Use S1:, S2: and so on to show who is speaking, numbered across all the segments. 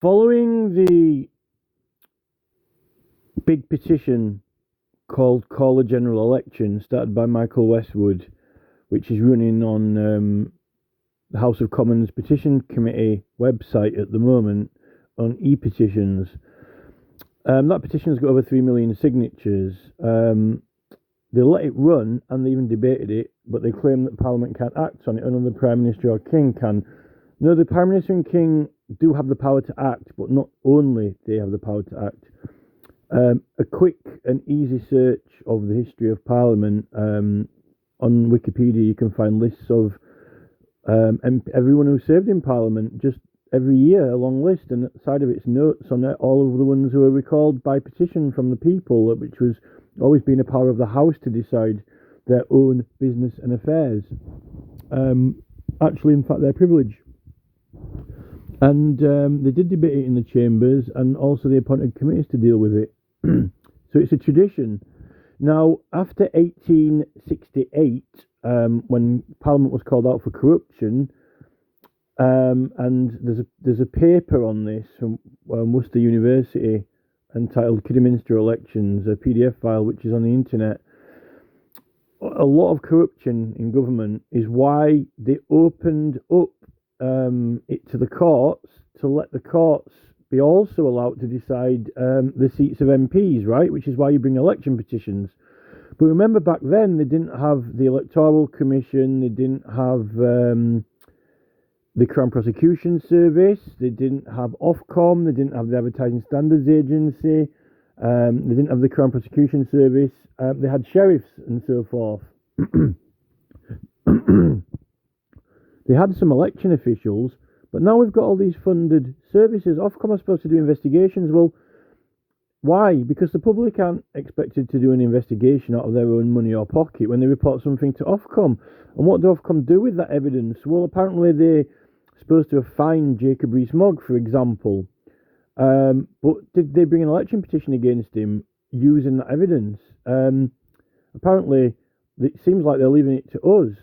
S1: Following the big petition called Call a General Election, started by Michael Westwood, which is running on the House of Commons Petition Committee website at the moment on e-petitions. That petition's got over 3 million signatures. They let it run and they even debated it, but they claim that Parliament can't act on it, and only the Prime Minister or King can. No, the Prime Minister and King do have the power to act, but not only they have the power to act. A quick and easy search of the history of Parliament on Wikipedia, you can find lists of everyone who served in Parliament, just every year, a long list, and at the side of its notes on it, all of the ones who were recalled by petition from the people, which was always been a power of the House to decide their own business and affairs. Actually, in fact, their privilege. And they did debate it in the chambers, and also they appointed committees to deal with it. So it's a tradition. Now, after 1868, when Parliament was called out for corruption, and there's a paper on this from Worcester University entitled Kidderminster Elections, a PDF file which is on the internet. A lot of corruption in government is why they opened up it to the courts, to let the courts be also allowed to decide the seats of MPs, right? Which is why you bring election petitions. But remember, back then they didn't have the Electoral Commission, they didn't have the Crown Prosecution Service, they didn't have Ofcom, they didn't have the Advertising Standards Agency, they didn't have the Crown Prosecution Service, they had sheriffs and so forth. They had some election officials, but now we've got all these funded services. Ofcom are supposed to do investigations. Well, why? Because the public aren't expected to do an investigation out of their own money or pocket when they report something to Ofcom. And what do Ofcom do with that evidence? Well, apparently they're supposed to have fined Jacob Rees-Mogg, for example. But did they bring an election petition against him using that evidence? Apparently, it seems like they're leaving it to us.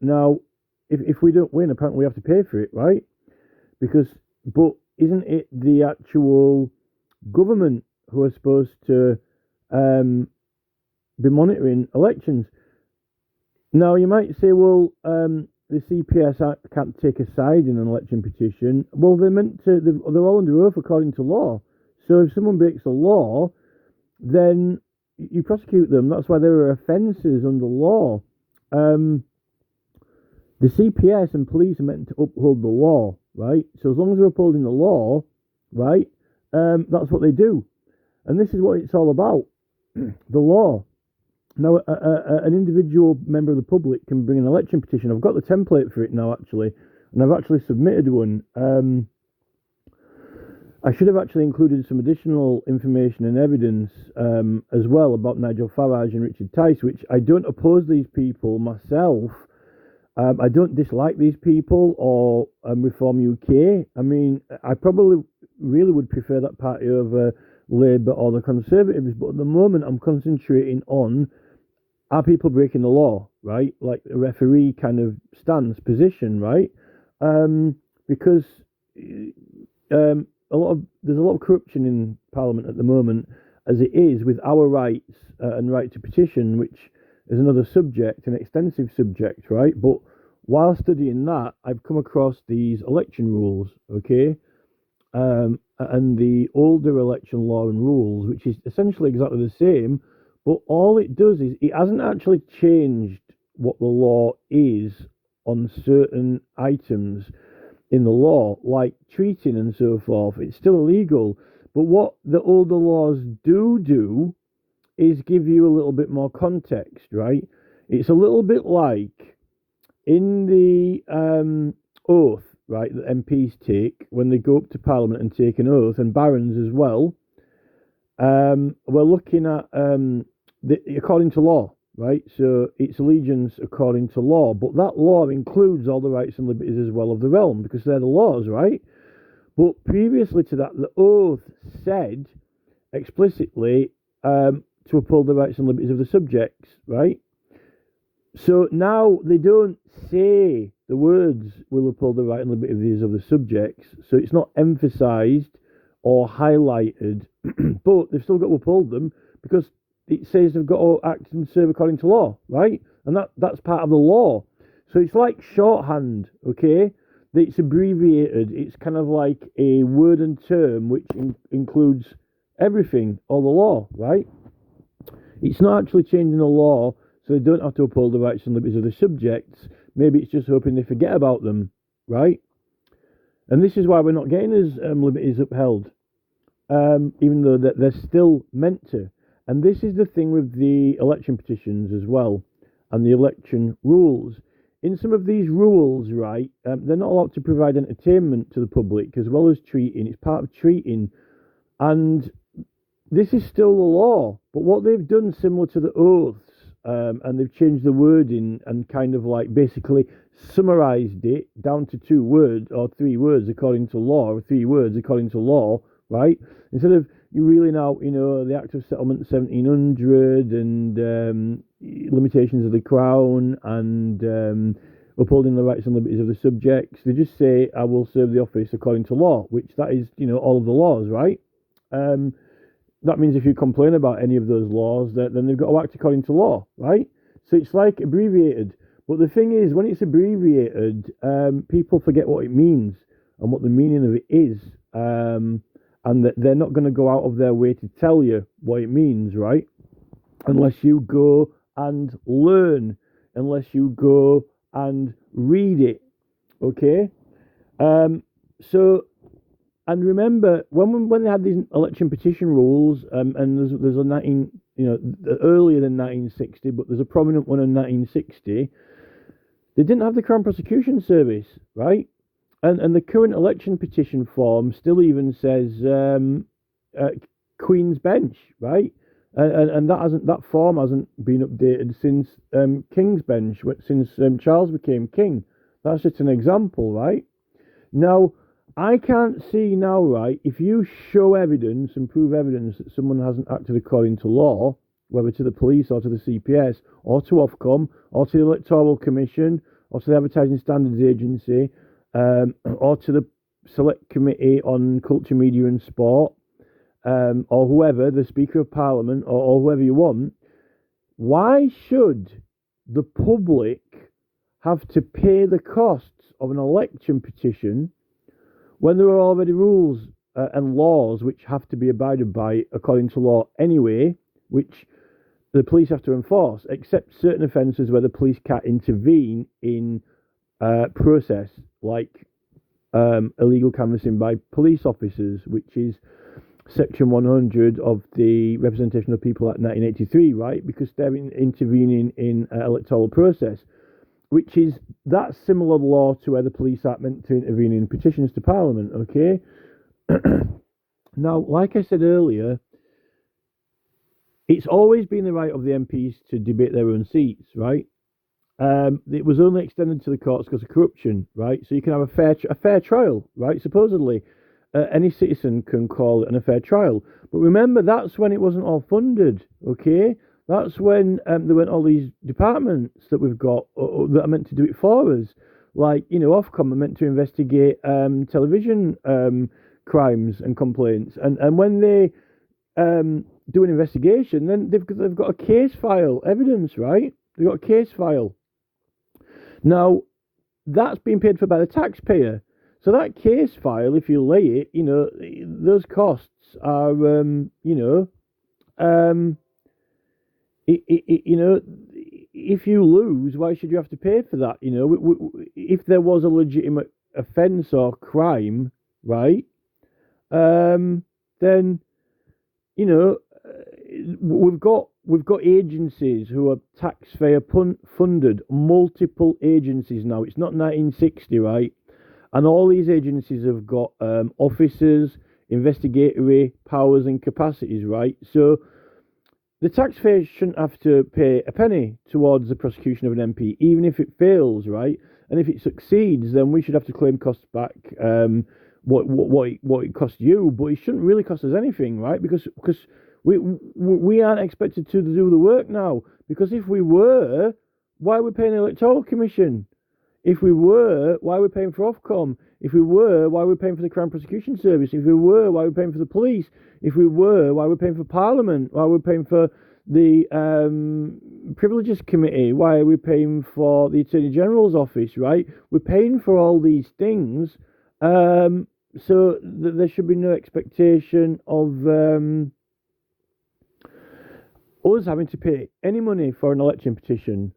S1: Now, if we don't win, apparently we have to pay for it, right? But isn't it the actual government who are supposed to be monitoring elections? Now, you might say, well, the CPS can't take a side in an election petition. Well, they're meant to. They're all under oath according to law. So if someone breaks the law, then you prosecute them. That's why there are offences under law. The CPS and police are meant to uphold the law, right? So as long as they're upholding the law, right, that's what they do. And this is what it's all about, the law. Now, an individual member of the public can bring an election petition. I've got the template for it now, actually, and I've actually submitted one. I should have actually included some additional information and evidence as well about Nigel Farage and Richard Tice, which I don't oppose these people myself. I don't dislike these people or Reform UK. I mean, I probably really would prefer that party over Labour or the Conservatives, but at the moment I'm concentrating on, are people breaking the law, right? Like a referee kind of stance, position, right? Because there's a lot of corruption in Parliament at the moment, as it is with our rights and right to petition, which is another subject, an extensive subject, right? But while studying that, I've come across these election rules, okay? And the older election law and rules, which is essentially exactly the same, but all it does is it hasn't actually changed what the law is on certain items in the law, like treating and so forth. It's still illegal. But what the older laws do is give you a little bit more context, right? It's a little bit like in the oath, right, that MPs take when they go up to Parliament and take an oath, and barons as well. We're looking at according to law, right? So it's allegiance according to law, but that law includes all the rights and liberties as well of the realm, because they're the laws, right? But previously to that, the oath said explicitly to uphold the rights and liberties of the subjects, right? So now they don't say the words will uphold the right and liberty of these other subjects. So it's not emphasised or highlighted, but they've still got to uphold them because it says they've got to act and serve according to law, right? And that's part of the law. So it's like shorthand, okay? It's abbreviated. It's kind of like a word and term which includes everything, all the law, right? It's not actually changing the law, so they don't have to uphold the rights and liberties of the subjects. Maybe it's just hoping they forget about them, right? And this is why we're not getting as liberties upheld, even though they're still meant to. And this is the thing with the election petitions as well, and the election rules. In some of these rules, right, they're not allowed to provide entertainment to the public as well as treating. It's part of treating. And this is still the law. But what they've done, similar to the oaths, and they've changed the wording and kind of like basically summarized it down to 2 words or 3 words according to law, or 3 words according to law, right? Instead of you reeling out, the Act of Settlement 1700 and limitations of the Crown and upholding the rights and liberties of the subjects, they just say, I will serve the office according to law, which that is, all of the laws, right? That means if you complain about any of those laws, then they've got to act according to law, right? So it's like abbreviated. But the thing is, when it's abbreviated, people forget what it means and what the meaning of it is. And that they're not going to go out of their way to tell you what it means, right? Unless you go and learn, unless you go and read it, okay? And remember, when they had these election petition rules, and there's a earlier than 1960, but there's a prominent one in 1960, they didn't have the Crown Prosecution Service, right? And the current election petition form still even says Queen's Bench, right? And that form hasn't been updated since King's Bench, since Charles became king. That's just an example, right? Now, I can't see now, right, if you show evidence and prove evidence that someone hasn't acted according to law, whether to the police or to the CPS or to Ofcom or to the Electoral Commission or to the Advertising Standards Agency, or to the Select Committee on Culture, Media and Sport, or whoever, the Speaker of Parliament, or whoever you want, why should the public have to pay the costs of an election petition when there are already rules and laws which have to be abided by according to law anyway, which the police have to enforce, except certain offences where the police can't intervene in process, like illegal canvassing by police officers, which is Section 100 of the Representation of People Act 1983, right? Because they're intervening in electoral process, which is that similar law to where the police aren't meant to intervene in petitions to Parliament, okay? Now, like I said earlier, it's always been the right of the MPs to debate their own seats, right? It was only extended to the courts because of corruption, right? So you can have a fair trial, right? Supposedly, any citizen can call it an unfair trial. But remember, that's when it wasn't all funded, okay? That's when there weren't all these departments that we've got that are meant to do it for us. Like, Ofcom are meant to investigate television crimes and complaints. And when they do an investigation, then they've got a case file, evidence, right? They've got a case file. Now, that's being paid for by the taxpayer. So that case file, if you lay it, those costs are, if you lose, why should you have to pay for that? If there was a legitimate offence or crime, right, then, we've got agencies who are taxpayer funded, multiple agencies now. It's not 1960, right? And all these agencies have got officers, investigatory powers and capacities, right? So the taxpayer shouldn't have to pay a penny towards the prosecution of an MP, even if it fails, right? And if it succeeds, then we should have to claim costs back, what it cost you, but it shouldn't really cost us anything, right? Because we aren't expected to do the work now. Because if we were, why are we paying the Electoral Commission? If we were, why are we paying for Ofcom? If we were, why are we paying for the Crown Prosecution Service? If we were, why are we paying for the police? If we were, why are we paying for Parliament? Why are we paying for the Privileges Committee? Why are we paying for the Attorney General's office, right? We're paying for all these things, so there should be no expectation of us having to pay any money for an election petition.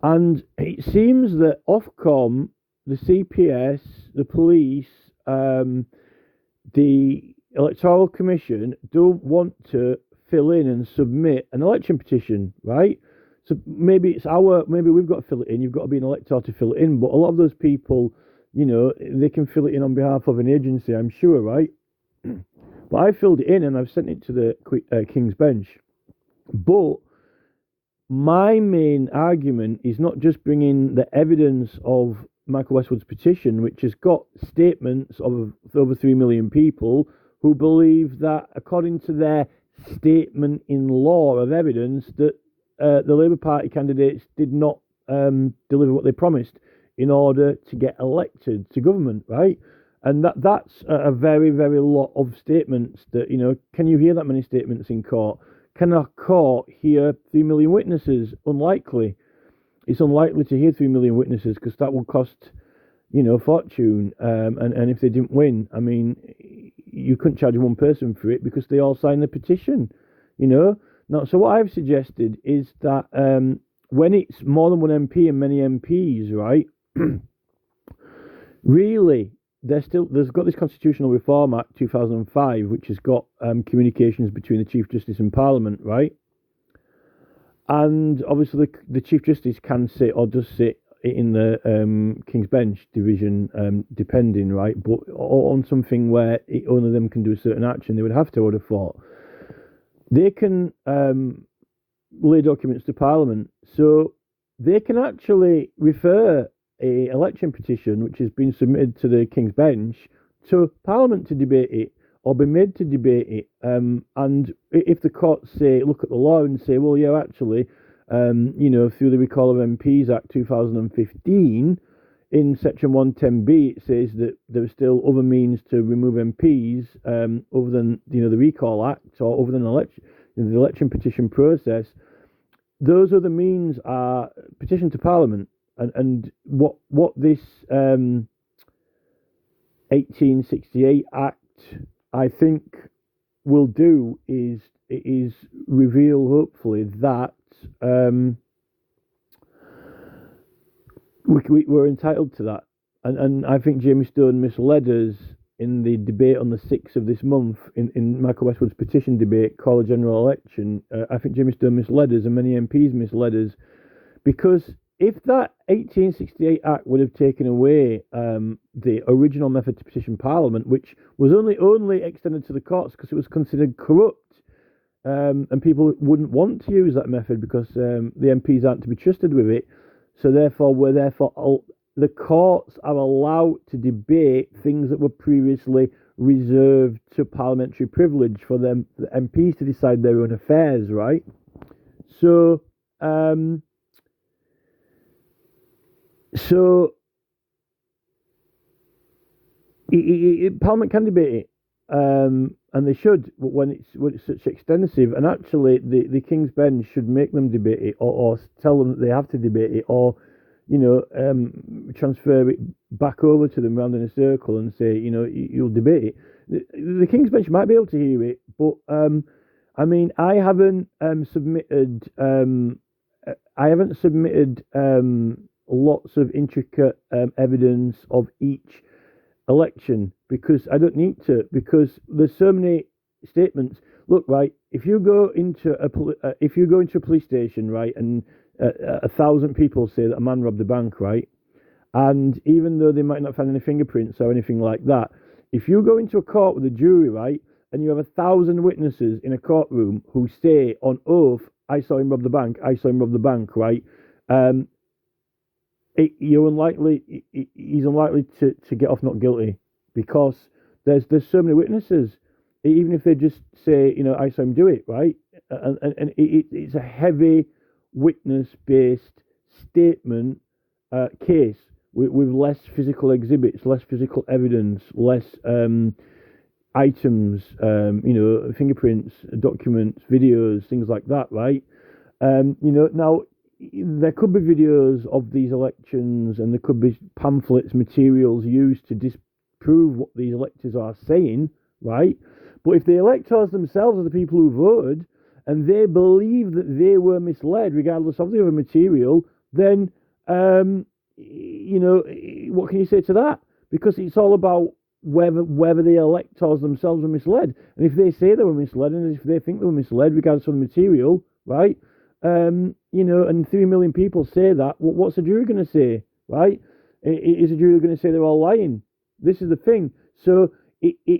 S1: And it seems that Ofcom, the CPS, the police, the Electoral Commission don't want to fill in and submit an election petition, right? So maybe we've got to fill it in. You've got to be an elector to fill it in. But a lot of those people, they can fill it in on behalf of an agency, I'm sure, right? But I filled it in and I've sent it to the King's Bench. But my main argument is not just bringing the evidence of Michael Westwood's petition, which has got statements of over 3 million people who believe that, according to their statement in law of evidence, that the Labour Party candidates did not deliver what they promised in order to get elected to government, right? And that's a very, very lot of statements that, can you hear that many statements in court? Can a court hear 3 million witnesses? Unlikely. It's unlikely to hear 3 million witnesses because that will cost, a fortune. And if they didn't win, I mean, you couldn't charge one person for it because they all signed the petition, Now, so what I've suggested is that when it's more than one MP and many MPs, right, really, there's got this Constitutional Reform Act 2005, which has got communications between the Chief Justice and Parliament, right? And obviously the Chief Justice can sit or does sit in the King's Bench division, depending, right? But on something where only them can do a certain action, they would have to, I would have thought. They can lay documents to Parliament, so they can actually refer a election petition which has been submitted to the King's Bench to Parliament to debate it or be made to debate it. And if the courts look at the law and say, well, yeah, actually, through the Recall of MPs Act 2015, in Section 110B, it says that there are still other means to remove MPs other than the Recall Act or other than the election petition process. Those other means are petition to Parliament. And what this 1868 Act, I think, will do is reveal, hopefully, that we're entitled to that. And I think Jamie Stone misled us in the debate on the 6th of this month, in Michael Westwood's petition debate, call a general election. I think Jamie Stone misled us, and many MPs misled us, because if that 1868 Act would have taken away the original method to petition Parliament, which was only extended to the courts because it was considered corrupt, and people wouldn't want to use that method because the MPs aren't to be trusted with it, so therefore the courts are allowed to debate things that were previously reserved to parliamentary privilege for the MPs to decide their own affairs, right? So Parliament can debate it, and they should, but when it's such extensive, and actually the King's Bench should make them debate it, or tell them that they have to debate it, or transfer it back over to them round in a circle and say, you'll debate it. The King's Bench might be able to hear it, but I mean, I haven't submitted lots of intricate evidence of each election because I don't need to, because there's so many statements. Look, right, if you go into a police station, right, and 1,000 people say that a man robbed a bank, right, and even though they might not find any fingerprints or anything like that, if you go into a court with a jury, right, and you have 1,000 witnesses in a courtroom who say on oath, I saw him rob the bank, right, he's unlikely to get off not guilty, because there's so many witnesses. Even if they just say, I saw him do it, right, and it's a heavy witness-based statement case with less physical exhibits, less physical evidence, less items, fingerprints, documents, videos, things like that, right? Now there could be videos of these elections, and there could be pamphlets, materials used to disprove what these electors are saying, right? But if the electors themselves are the people who voted, and they believe that they were misled, regardless of the other material, then what can you say to that? Because it's all about whether the electors themselves were misled. And if they say they were misled, and if they think they were misled, regardless of the material, right? And 3 million people say that, what's the jury going to say, right? Is the jury going to say they're all lying? This is the thing. So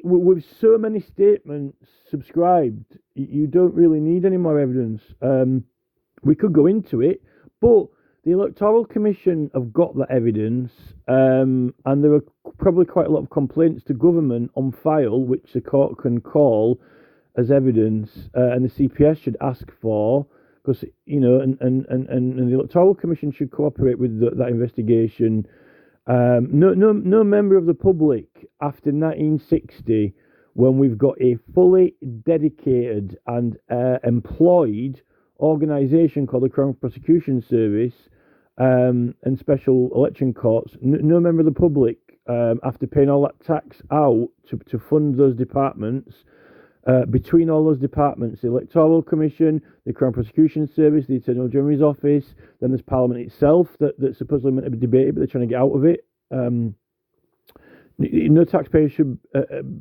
S1: with so many statements subscribed, you don't really need any more evidence. We could go into it, but the Electoral Commission have got that evidence, and there are probably quite a lot of complaints to government on file, which the court can call as evidence, and the CPS should ask for, because and the Electoral Commission should cooperate with that investigation. No member of the public after 1960, when we've got a fully dedicated and employed organisation called the Crown Prosecution Service and special election courts, no member of the public, after paying all that tax out to fund those departments, between all those departments, the Electoral Commission, the Crown Prosecution Service, the Attorney General's Office, then there's Parliament itself that's supposedly meant to be debated, but they're trying to get out of it. No taxpayer should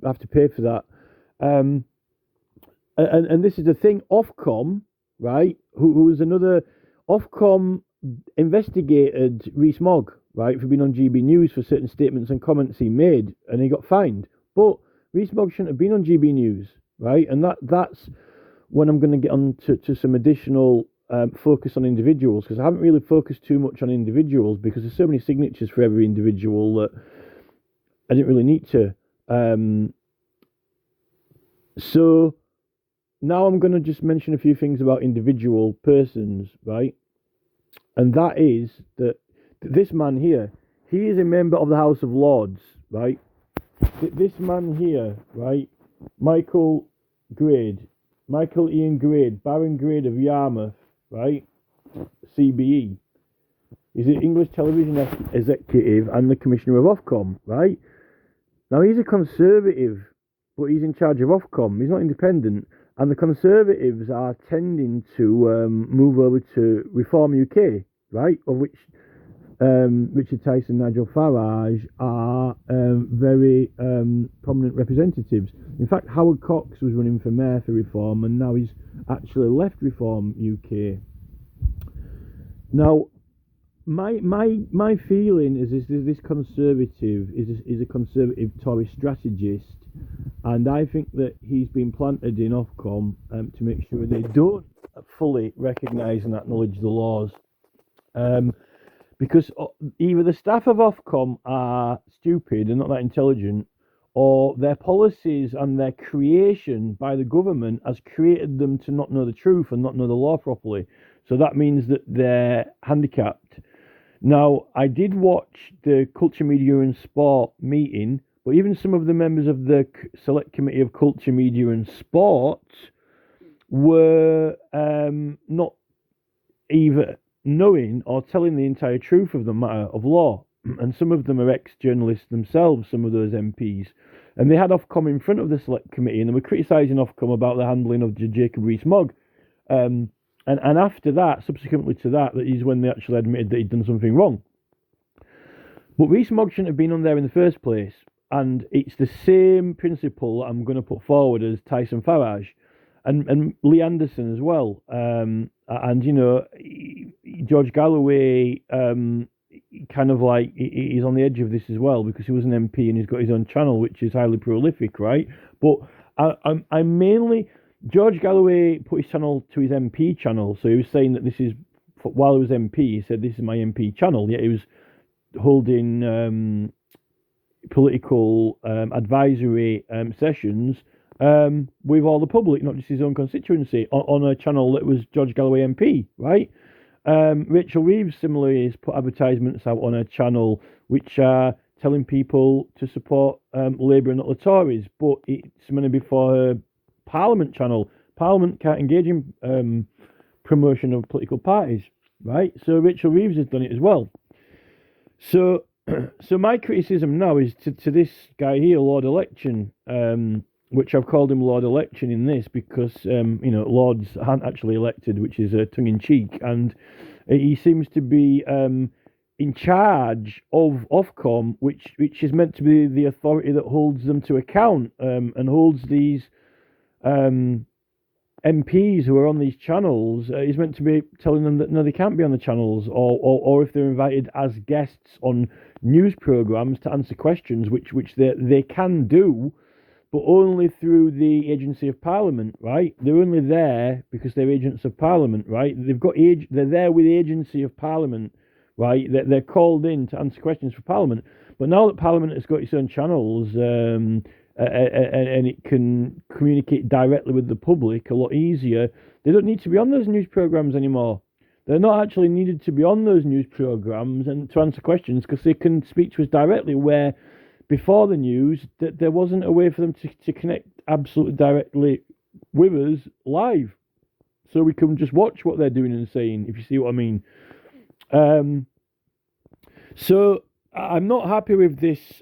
S1: have to pay for that. And this is the thing, Ofcom, right, who was another, Ofcom investigated Rees-Mogg, right, for being on GB News for certain statements and comments he made, and he got fined. But Rees-Mogg shouldn't have been on GB News, right? And that's when I'm going to get on to some additional focus on individuals, because I haven't really focused too much on individuals because there's so many signatures for every individual that I didn't really need to. So now I'm going to just mention a few things about individual persons, right? And that is that this man here, he is a member of the House of Lords, right? This man here, right, Michael Ian Grade, Baron Grade of Yarmouth, right, CBE. He's an English television executive and the Commissioner of Ofcom, right? Now, he's a Conservative, but he's in charge of Ofcom. He's not independent. And the Conservatives are tending to move over to Reform UK, right, of which Richard Tyson and Nigel Farage are very prominent representatives. In fact, Howard Cox was running for mayor for Reform, and now he's actually left Reform UK. Now, my feeling is this Conservative is a Conservative Tory strategist, and I think that he's been planted in Ofcom to make sure they don't fully recognise and acknowledge the laws. Because either the staff of Ofcom are stupid and not that intelligent, or their policies and their creation by the government has created them to not know the truth and not know the law properly. So that means that they're handicapped. Now, I did watch the Culture, Media and Sport meeting, but even some of the members of the Select Committee of Culture, Media and Sport were not either knowing or telling the entire truth of the matter of law. And some of them are ex-journalists themselves, some of those MPs. And they had Ofcom in front of the Select Committee, and they were criticising Ofcom about the handling of Jacob Rees-Mogg. And after that, subsequently to that is when they actually admitted that he'd done something wrong. But Rees-Mogg shouldn't have been on there in the first place. And it's the same principle that I'm going to put forward as Tyson Farage and Lee Anderson as well. And, George Galloway kind of like he's on the edge of this as well, because he was an MP and he's got his own channel, which is highly prolific, right? But I'm mainly... George Galloway put his channel to his MP channel, so he was saying that this is... While he was MP, he said, this is my MP channel, yet he was holding political advisory sessions with all the public, not just his own constituency, on a channel that was George Galloway MP, right? Rachel Reeves similarly has put advertisements out on her channel which are telling people to support Labour and not the Tories, but it's meant to be for her Parliament channel. Parliament can't engage in promotion of political parties, right? So Rachel Reeves has done it as well. So my criticism now is to this guy here, Lord Election, which I've called him Lord Election in this because, lords aren't actually elected, which is tongue-in-cheek, and he seems to be in charge of Ofcom, which is meant to be the authority that holds them to account and holds these MPs who are on these channels. He's meant to be telling them that no, they can't be on the channels, or if they're invited as guests on news programmes to answer questions, which they can do, but only through the agency of Parliament, right? They're only there because they're agents of Parliament, right? They're there with the agency of Parliament, right? They're called in to answer questions for Parliament. But now that Parliament has got its own channels, and it can communicate directly with the public a lot easier, they don't need to be on those news programmes anymore. They're not actually needed to be on those news programmes and to answer questions because they can speak to us directly, where before the news that there wasn't a way for them to connect absolutely directly with us live. So we can just watch what they're doing and saying, if you see what I mean. So I'm not happy with this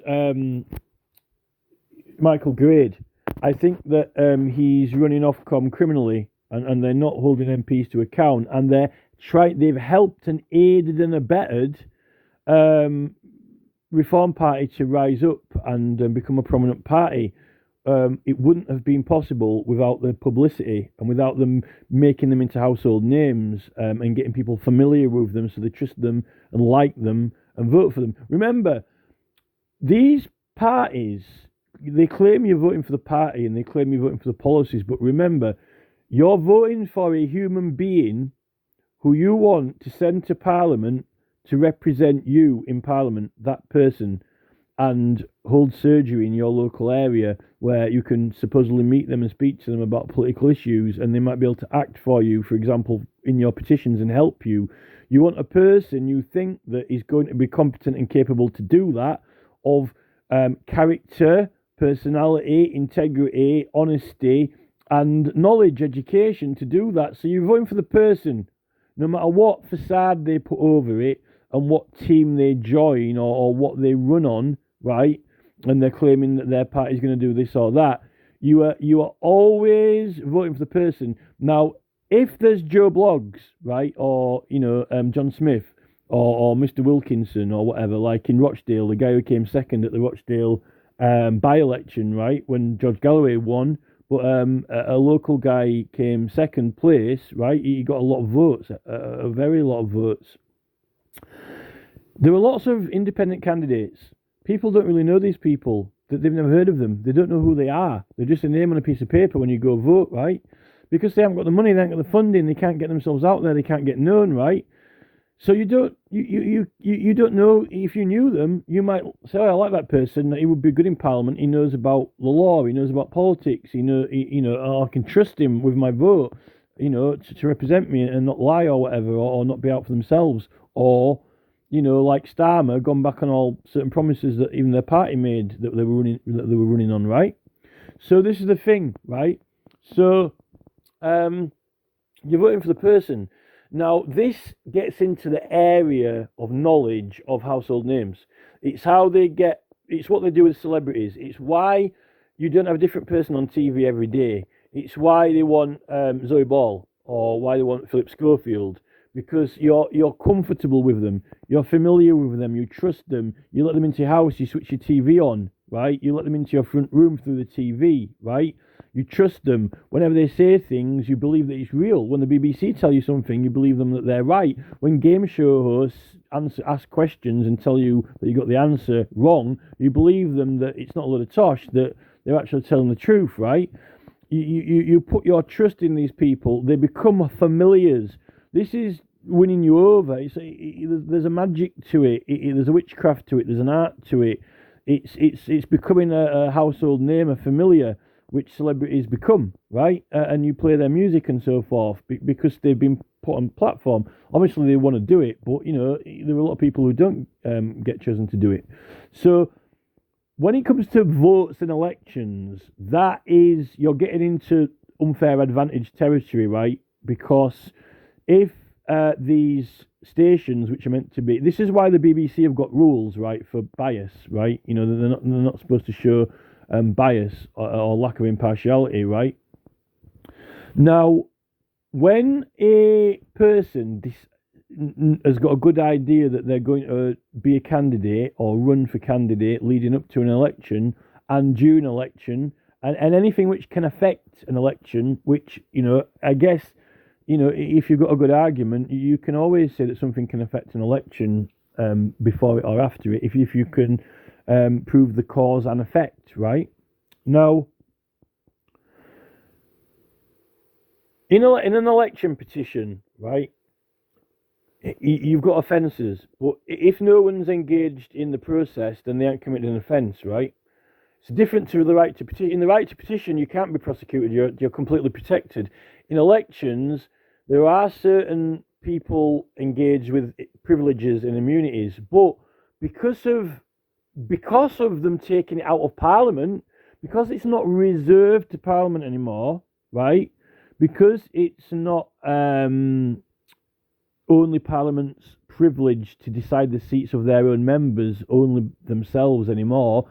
S1: Michael Grade. I think that he's running Ofcom criminally, and they're not holding MPs to account, and they've helped and aided and abetted Reform Party to rise up and become a prominent party. It wouldn't have been possible without the publicity and without them making them into household names and getting people familiar with them so they trust them and like them and vote for them. Remember, these parties, they claim you're voting for the party and they claim you're voting for the policies, but remember, you're voting for a human being who you want to send to Parliament to represent you in Parliament, that person, and hold surgery in your local area where you can supposedly meet them and speak to them about political issues, and they might be able to act for you, for example, in your petitions and help you. You want a person you think that is going to be competent and capable to do that, of character, personality, integrity, honesty, and knowledge, education to do that. So you're voting for the person, no matter what facade they put over it and what team they join or what they run on, right? And they're claiming that their party's going to do this or that. You are always voting for the person. Now, if there's Joe Bloggs, right, or John Smith, or Mr. Wilkinson, or whatever, like in Rochdale, the guy who came second at the Rochdale by-election, right, when George Galloway won, but a local guy came second place, right? He got a lot of votes, a very lot of votes. There were lots of independent candidates. People don't really know these people. They've never heard of them. They don't know who they are. They're just a name on a piece of paper when you go vote, right? Because they haven't got the money, they haven't got the funding, they can't get themselves out there, they can't get known, right? So you don't know. If you knew them, you might say, "Oh, I like that person. He would be good in Parliament. He knows about the law. He knows about politics. I can trust him with my vote. To represent me and not lie or whatever, or not be out for themselves, or like Starmer, gone back on all certain promises that even their party made that they were running on, right? So this is the thing, right? So you're voting for the person. Now, this gets into the area of knowledge of household names. It's what they do with celebrities. It's why you don't have a different person on TV every day. It's why they want Zoe Ball, or why they want Philip Schofield, because you're comfortable with them. You're familiar with them. You trust them. You let them into your house. You switch your TV on, right? You let them into your front room through the TV, right? You trust them. Whenever they say things, you believe that it's real. When the BBC tell you something, you believe them that they're right. When game show hosts ask questions and tell you that you got the answer wrong, you believe them that it's not a load of tosh, that they're actually telling the truth, right? You put your trust in these people. They become familiars. This is winning you over. There's a magic to it. There's a witchcraft to it. There's an art to it. It's becoming a household name, a familiar, which celebrities become, right? And you play their music and so forth because they've been put on platform. Obviously, they want to do it, but there are a lot of people who don't get chosen to do it. So when it comes to votes and elections, you're getting into unfair advantage territory, right? Because if these stations, which are meant to be, this is why the BBC have got rules, right, for bias, right? They're not supposed to show bias or lack of impartiality, right? Now, when a person has got a good idea that they're going to be a candidate or run for candidate leading up to an election and during an election, and anything which can affect an election, which, I guess, if you've got a good argument, you can always say that something can affect an election before it or after it, if you can prove the cause and effect, right? Now, in an election petition, right, you've got offences, but if no one's engaged in the process, then they aren't committed an offence, right? It's different to the right to petition. In the right to petition, you can't be prosecuted. You're completely protected. In elections, there are certain people engaged with privileges and immunities, but because of them taking it out of Parliament, because it's not reserved to Parliament anymore, right? Because it's not only Parliament's privilege to decide the seats of their own members, only themselves anymore,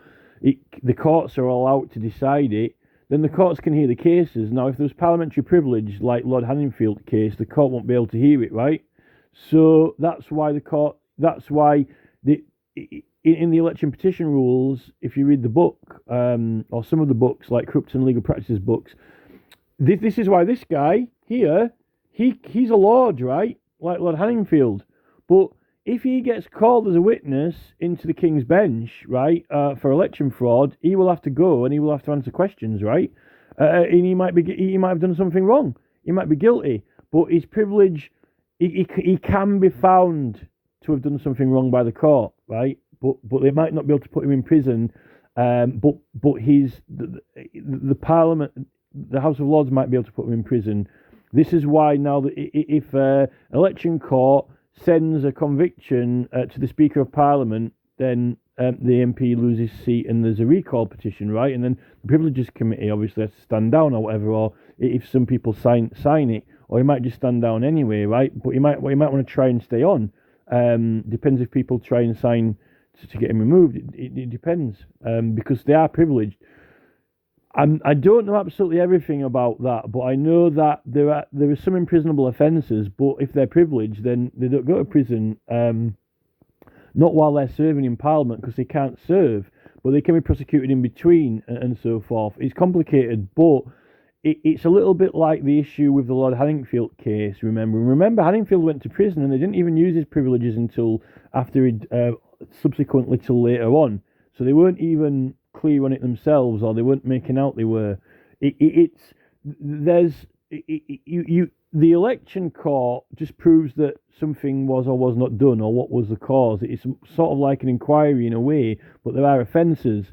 S1: the courts are allowed to decide it, then the courts can hear the cases. Now, if there's parliamentary privilege, like Lord Hanningfield case, the court won't be able to hear it, right? So that's why in the election petition rules, if you read the book, or some of the books, like Corrupt and Legal Practices books, this is why this guy here, he's a lord, right? Like Lord Hanningfield. But if he gets called as a witness into the King's Bench, right, for election fraud, he will have to go and he will have to answer questions, right? And he might have done something wrong. He might be guilty, but his privilege, he can be found to have done something wrong by the court, right? But they might not be able to put him in prison. But the Parliament, the House of Lords might be able to put him in prison. This is why now that if election court sends a conviction to the Speaker of Parliament, then the MP loses seat and there's a recall petition, right? And then the Privileges Committee obviously has to stand down or whatever, or if some people sign it, or he might just stand down anyway, right? But he might want to try and stay on. Depends if people try and sign to get him removed. It depends, because they are privileged. I don't know absolutely everything about that, but I know that there are some imprisonable offences, but if they're privileged, then they don't go to prison, not while they're serving in Parliament, because they can't serve, but they can be prosecuted in between and so forth. It's complicated, but it's a little bit like the issue with the Lord Hanningfield case, Remember, Hanningfield went to prison and they didn't even use his privileges until after he'd subsequently till later on. So they weren't even clear on it themselves, or they weren't making out they were. The election court just proves that something was or was not done, or what was the cause. It's sort of like an inquiry in a way, but there are offences.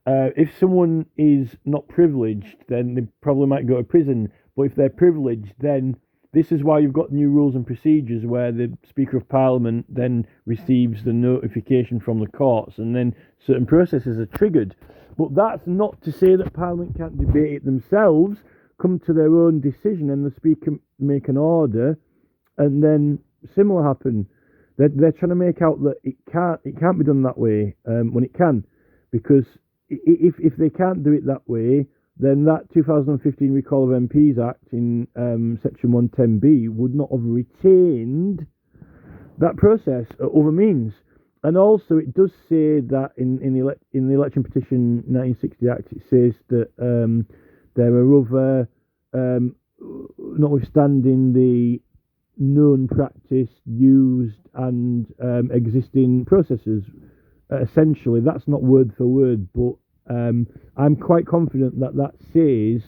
S1: If someone is not privileged, then they probably might go to prison. But if they're privileged, then this is why you've got new rules and procedures where the Speaker of Parliament then receives the notification from the courts, and then certain processes are triggered. But that's not to say that Parliament can't debate it themselves, come to their own decision, and the Speaker make an order, and then similar happen. They're trying to make out that it can't be done that way, when it can, because if they can't do it that way, then that 2015 Recall of MPs Act in Section 110B would not have retained that process or other means. And also, it does say that in the Election Petition 1960 Act, it says that there are other, notwithstanding the known practice, used and existing processes. Essentially, that's not word for word, but I'm quite confident that says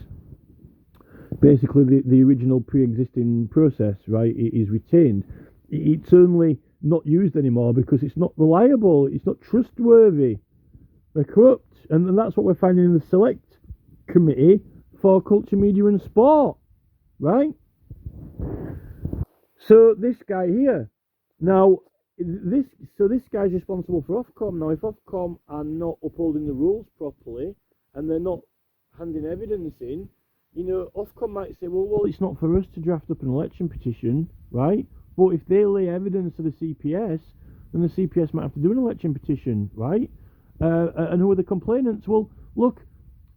S1: basically the original pre-existing process, right, is retained. It's only not used anymore because it's not reliable, it's not trustworthy, they're corrupt, and that's what we're finding in the Select Committee for Culture, Media and Sport, right? So this guy here, now, this guy's responsible for Ofcom. Now, if Ofcom are not upholding the rules properly and they're not handing evidence in, Ofcom might say, well, it's not for us to draft up an election petition, right? But if they lay evidence to the CPS, then the CPS might have to do an election petition, right? And who are the complainants? Well, look,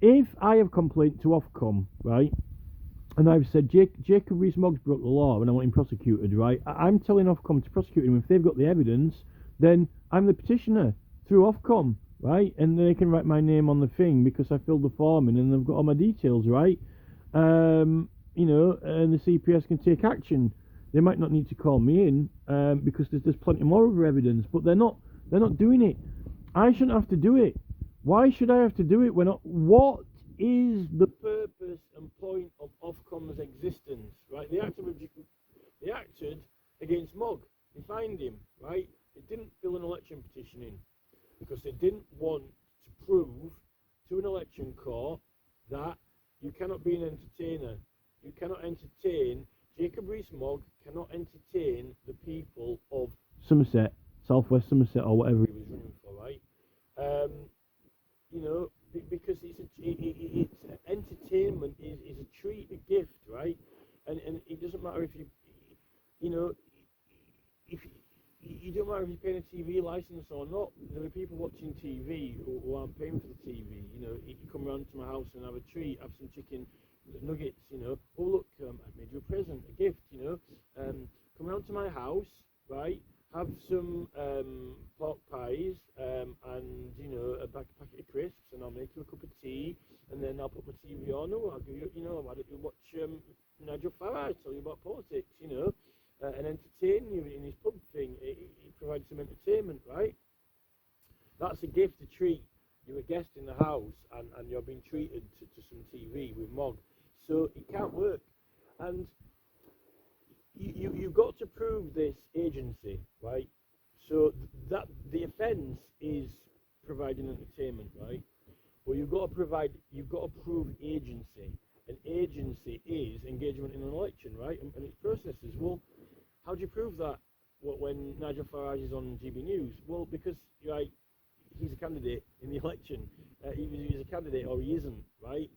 S1: if I have complained to Ofcom, right, and I've said Jacob Rees-Moggs broke the law and I want him prosecuted, right, I'm telling Ofcom to prosecute him. If they've got the evidence, then I'm the petitioner through Ofcom, right? And they can write my name on the thing because I filled the form in and they've got all my details, right? And the CPS can take action. They might not need to call me in because there's plenty more other evidence, but they're not doing it. I shouldn't have to do it. Why should I have to do it? What is the purpose and point of Ofcom's existence? Right? They acted against Mogg. They fined him. Right? They didn't fill an election petition in because they didn't want to prove to an election court that you cannot be an entertainer. You cannot entertain. Jacob Rees-Mogg cannot entertain the people of Somerset, Southwest Somerset, or whatever he was running for, right? Because it's entertainment is a treat, a gift, right? And it doesn't matter if you don't matter if you're paying a TV license or not. There are people watching TV who aren't paying for the TV. You come round to my house and have a treat, have some chicken nuggets, oh look, I made you a present, a gift, come round to my house, right, have some pork pies, and, a packet of crisps, and I'll make you a cup of tea, and then I'll put my TV on, I'll give you, why don't you watch Nigel Farage tell you about politics, and entertain you in his pub thing. It provides some entertainment, right? That's a gift, a treat. You're a guest in the house, and you're being treated to some TV with Mogg. So it can't work. And you've got to prove this agency, right? So that the offence is providing entertainment, right? But you've got to prove agency. An agency is engagement in an election, right? And its processes. Well, how do you prove that? When Nigel Farage is on GB News? Well, because he's a candidate in the election. He's a candidate, or he isn't, right?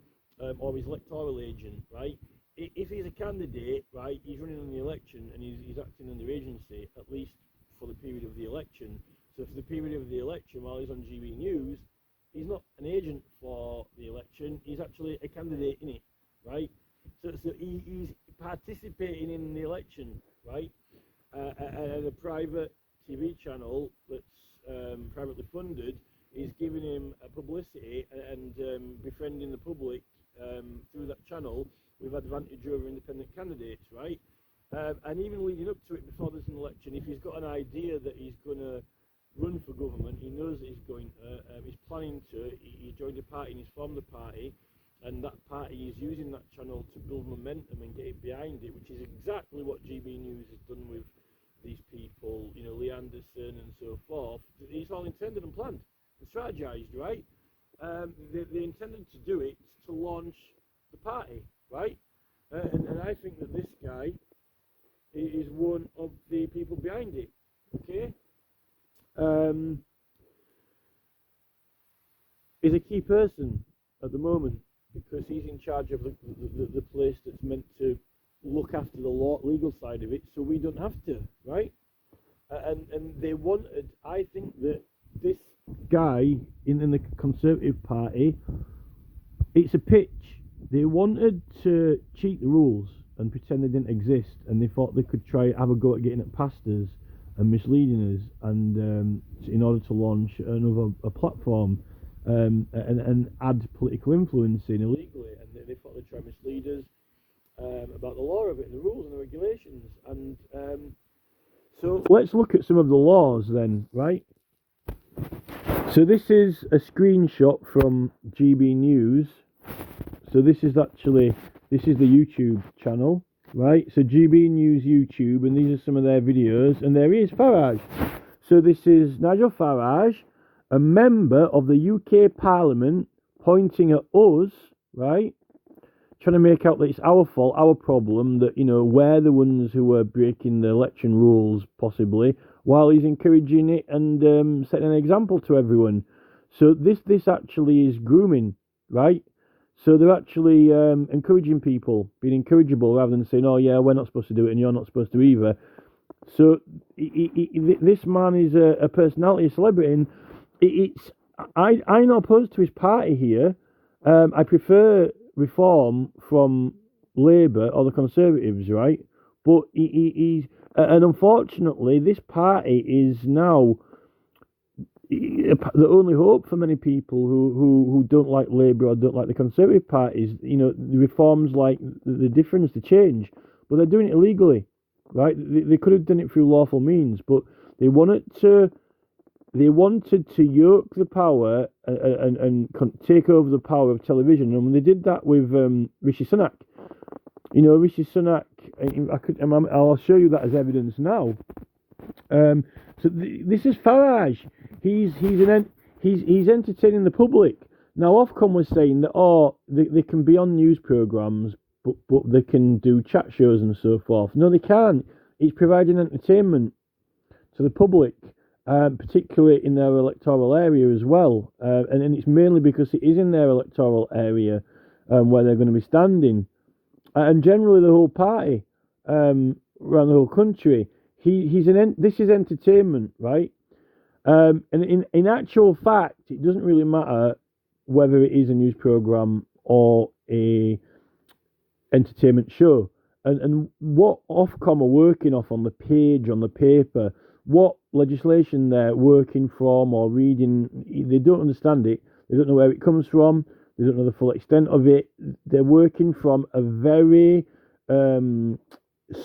S1: Or he's electoral agent, right? If he's a candidate, right, he's running in the election and he's acting under agency, at least for the period of the election. So for the period of the election, while he's on GB News, he's not an agent for the election, he's actually a candidate in it, right? So he's participating in the election, right? And a private TV channel that's privately funded is giving him publicity and befriending the public through that channel with advantage over independent candidates, right? And even leading up to it, before there's an election, if he's got an idea that he's going to run for government, he knows that he's going to, he's planning to, he's joined a party and he's formed a party, and that party is using that channel to build momentum and get it behind it, which is exactly what GB News has done with these people, Lee Anderson and so forth. It's all intended and planned and strategized, right? They intended to do it to launch the party, right? And I think that this guy is one of the people behind it, okay? Is a key person at the moment because he's in charge of the place that's meant to look after the legal side of it, so we don't have to, right? And they wanted, I think that this guy in the Conservative Party, it's a pitch. They wanted to cheat the rules and pretend they didn't exist, and they thought they could try have a go at getting it past us and misleading us, and in order to launch a platform and add political influence in illegally, and they thought they'd try mislead us about the law of it, and the rules and the regulations, and so let's look at some of the laws then, right? So this is a screenshot from GB News. So this is the YouTube channel, right? So GB News YouTube, and these are some of their videos, and there is Farage. So this is Nigel Farage, a member of the UK Parliament, pointing at us, right? trying to make out that it's our fault, our problem, that, you know, we're the ones who are breaking the election rules, possibly, while he's encouraging it and setting an example to everyone. So this actually is grooming, right? So they're actually encouraging people, being encourageable, rather than saying, oh yeah, we're not supposed to do it and you're not supposed to either. So this man is a personality, a celebrity, and I'm not opposed to his party here. I prefer Reform from Labour or the Conservatives, right? But he's and unfortunately, this party is now the only hope for many people who don't like Labour or don't like the Conservative parties. You know, the Reform's like the difference, the change, but they're doing it illegally, right? They could have done it through lawful means, but they wanted to yoke the power and take over the power of television, and when they did that with Rishi Sunak, you know, Rishi Sunak, I'll show you that as evidence now. So this is Farage. He's entertaining the public. Now Ofcom was saying that they can be on news programmes, but they can do chat shows and so forth. No, they can't. It's providing entertainment to the public, particularly in their electoral area as well. And it's mainly because it is in their electoral area where they're going to be standing. And generally the whole party around the whole country. This is entertainment, right? And in actual fact, it doesn't really matter whether it is a news programme or a entertainment show. And what Ofcom are working off on the page, on the paper, what legislation they're working from or reading, they don't understand it. They don't know where it comes from. They don't know the full extent of it. They're working from a very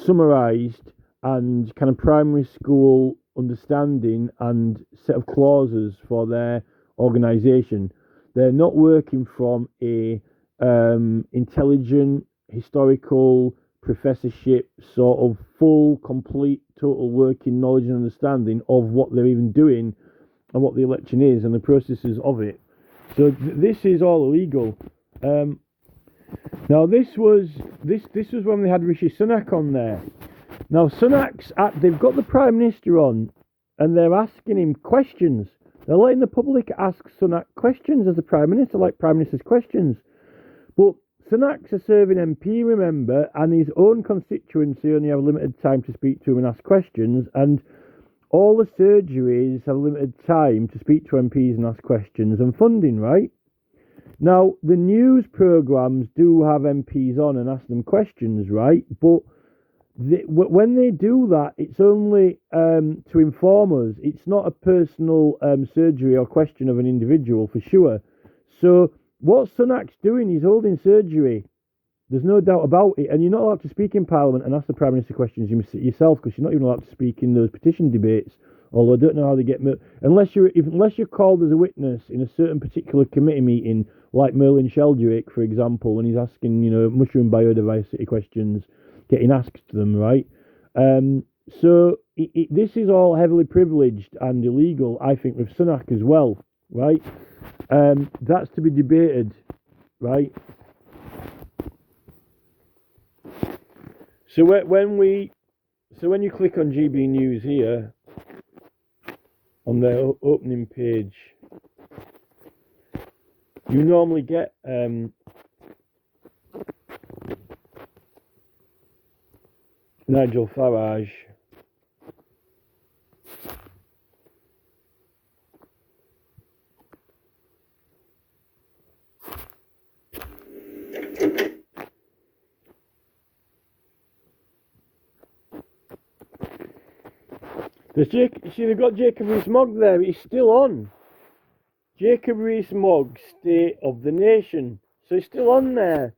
S1: summarised and kind of primary school understanding and set of clauses for their organisation. They're not working from a intelligent, historical, professorship sort of full, complete, total working knowledge and understanding of what they're even doing and what the election is and the processes of it. So this is all illegal. Now this was when they had Rishi Sunak on there. Now they've got the Prime Minister on and they're asking him questions. They're letting the public ask Sunak questions as the Prime Minister, like Prime Minister's questions. But Sunak's a serving MP, remember, and his own constituency only have limited time to speak to him and ask questions, and all the surgeries have limited time to speak to MPs and ask questions and funding, right? Now, the news programmes do have MPs on and ask them questions, right? But when they do that, it's only to inform us. It's not a personal surgery or question of an individual, for sure. So what Sunak's doing, he's holding surgery. There's no doubt about it. And you're not allowed to speak in Parliament and ask the Prime Minister questions yourself, because you're not even allowed to speak in those petition debates. Although I don't know how they get... Unless you're called as a witness in a certain particular committee meeting, like Merlin Sheldrake, for example, when he's asking, you know, mushroom biodiversity questions, getting asked them, right? So this is all heavily privileged and illegal, I think, with Sunak as well, right? That's to be debated, right? So when you click on GB News here, on their opening page, you normally get Nigel Farage. They've got Jacob Rees-Mogg there. He's still on. Jacob Rees-Mogg, State of the Nation. So he's still on there.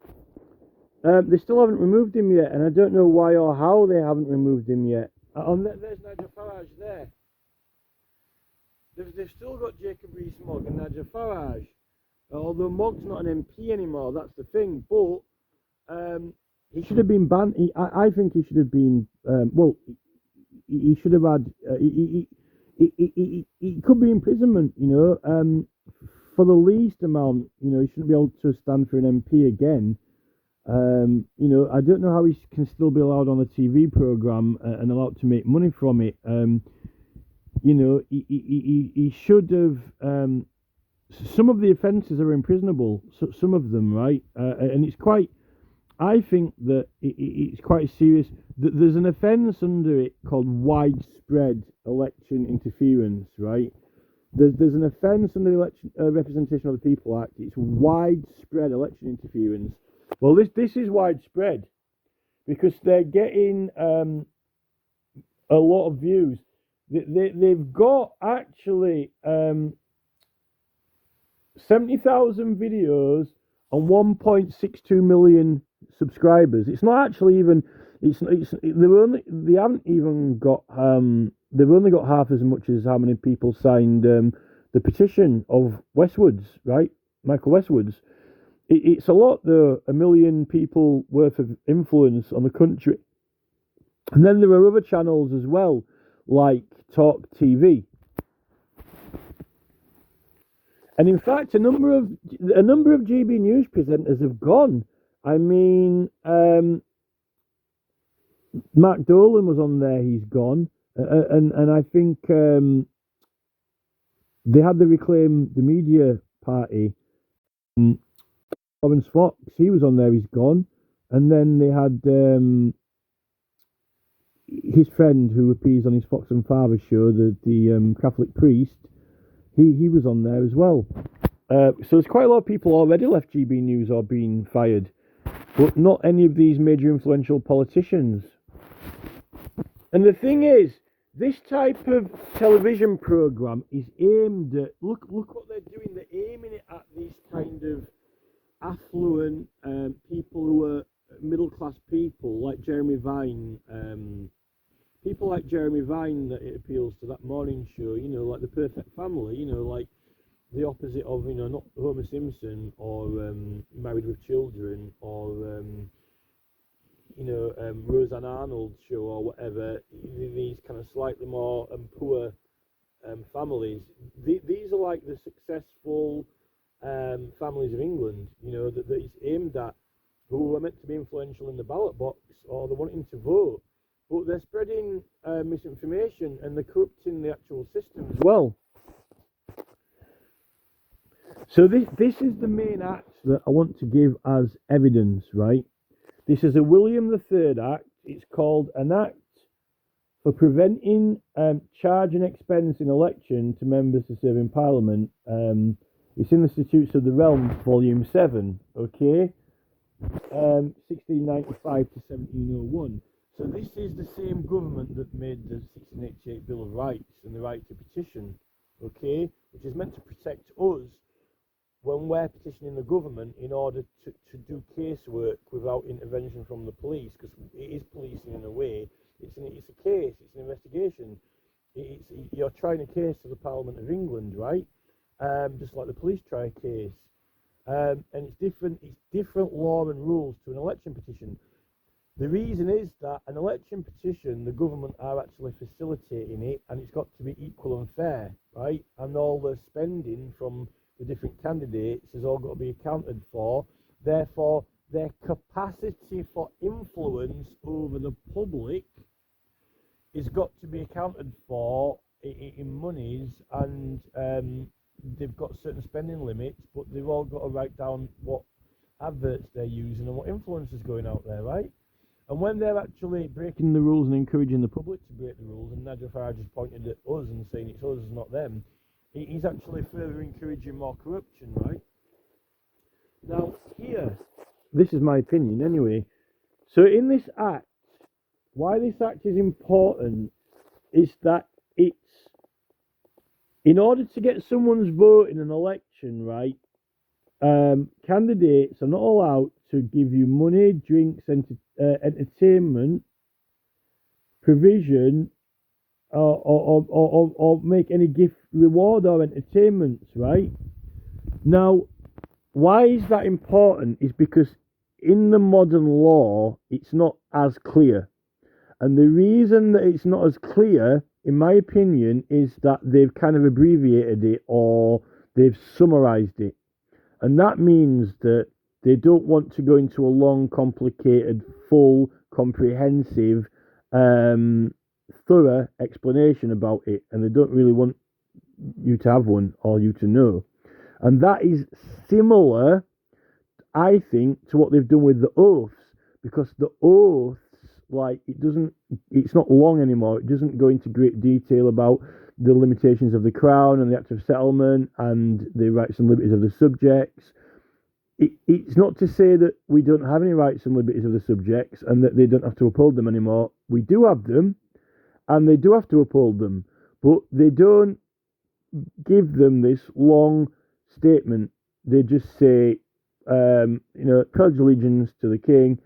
S1: They still haven't removed him yet, and I don't know why or how they haven't removed him yet. There's Nigel Farage there. They've still got Jacob Rees-Mogg and Nigel Farage. Although Mogg's not an MP anymore, that's the thing. But he should have been banned. I think he should have been... He should have had. He could be imprisonment, you know, for the least amount. You know, he shouldn't be able to stand for an MP again. You know, I don't know how he can still be allowed on a TV program and allowed to make money from it. You know, he should have. Some of the offences are imprisonable. So, some of them, right? And it's quite. I think that it's quite serious. There's an offence under it called widespread election interference, right? There's an offence under the Election Representation of the People Act. It's widespread election interference. Well, this is widespread because they're getting a lot of views. They've got actually 70,000 videos and 1.62 million subscribers. It's not actually even. They haven't even got. They've only got half as much as how many people signed the petition of Westwood's, right? Michael Westwood's. It's a lot, though. 1 million people worth of influence on the country. And then there are other channels as well, like Talk TV. And in fact, a number of GB News presenters have gone. I mean, Mark Dolan was on there. He's gone, and I think they had the Reclaim the Media party. Lawrence Fox, he was on there. He's gone, and then they had his friend who appears on his Fox and Father show, the Catholic priest. He was on there as well. So there's quite a lot of people already left GB News or being fired, but not any of these major influential politicians. And the thing is, this type of television program is aimed at, look what they're doing, they're aiming it at these kind of affluent people who are middle class people, like Jeremy Vine, people like Jeremy Vine that it appeals to, that morning show, you know, like The Perfect Family, you know, like the opposite of, you know, not Homer Simpson or Married with Children or you know, Roseanne Arnold's show or whatever. These kind of slightly more poor families. These are like the successful families of England, you know, that it's aimed at, who are meant to be influential in the ballot box or they're wanting to vote, but they're spreading misinformation and they're corrupting the actual system as well. So this is the main act that I want to give as evidence, right? This is a William III Act. It's called an Act for preventing charge and expense in election to members to serve in Parliament. It's in the Statutes of the Realm, Volume 7, okay? 1695 to 1701. So this is the same government that made the 1688 Bill of Rights and the right to petition, okay? Which is meant to protect us when we're petitioning the government in order to do casework without intervention from the police, because it is policing in a way. It's a case, it's an investigation. You're trying a case to the Parliament of England, right? Just like the police try a case. And it's different law and rules to an election petition. The reason is that an election petition, the government are actually facilitating it, and it's got to be equal and fair, right? And all the spending from the different candidates has all got to be accounted for. Therefore, their capacity for influence over the public is got to be accounted for in monies, and they've got certain spending limits, but they've all got to write down what adverts they're using and what influence is going out there, right? And when they're actually breaking the rules and encouraging the public to break the rules, and Nigel Farage has pointed at us and saying it's us, not them, he's actually further encouraging more corruption, right? Now, here, this is my opinion anyway. So in this act, why this act is important is that it's, in order to get someone's vote in an election, right, candidates are not allowed to give you money, drinks, entertainment, provision, or make any gift, reward, or entertainments, right? Now, why is that important? Is because in the modern law, it's not as clear. And the reason that it's not as clear, in my opinion, is that they've kind of abbreviated it or they've summarized it. And that means that They don't want to go into a long, complicated, full, comprehensive, thorough explanation about it, and they don't really want you to have one or you to know. And that is similar, I think, to what they've done with the oaths, because the oaths, like, it's not long anymore. It doesn't go into great detail about the limitations of the Crown and the Act of Settlement and the rights and liberties of the subjects. It's not to say that we don't have any rights and liberties of the subjects and that they don't have to uphold them anymore. We do have them, and they do have to uphold them, but they don't give them this long statement. They just say, pledge allegiance to the king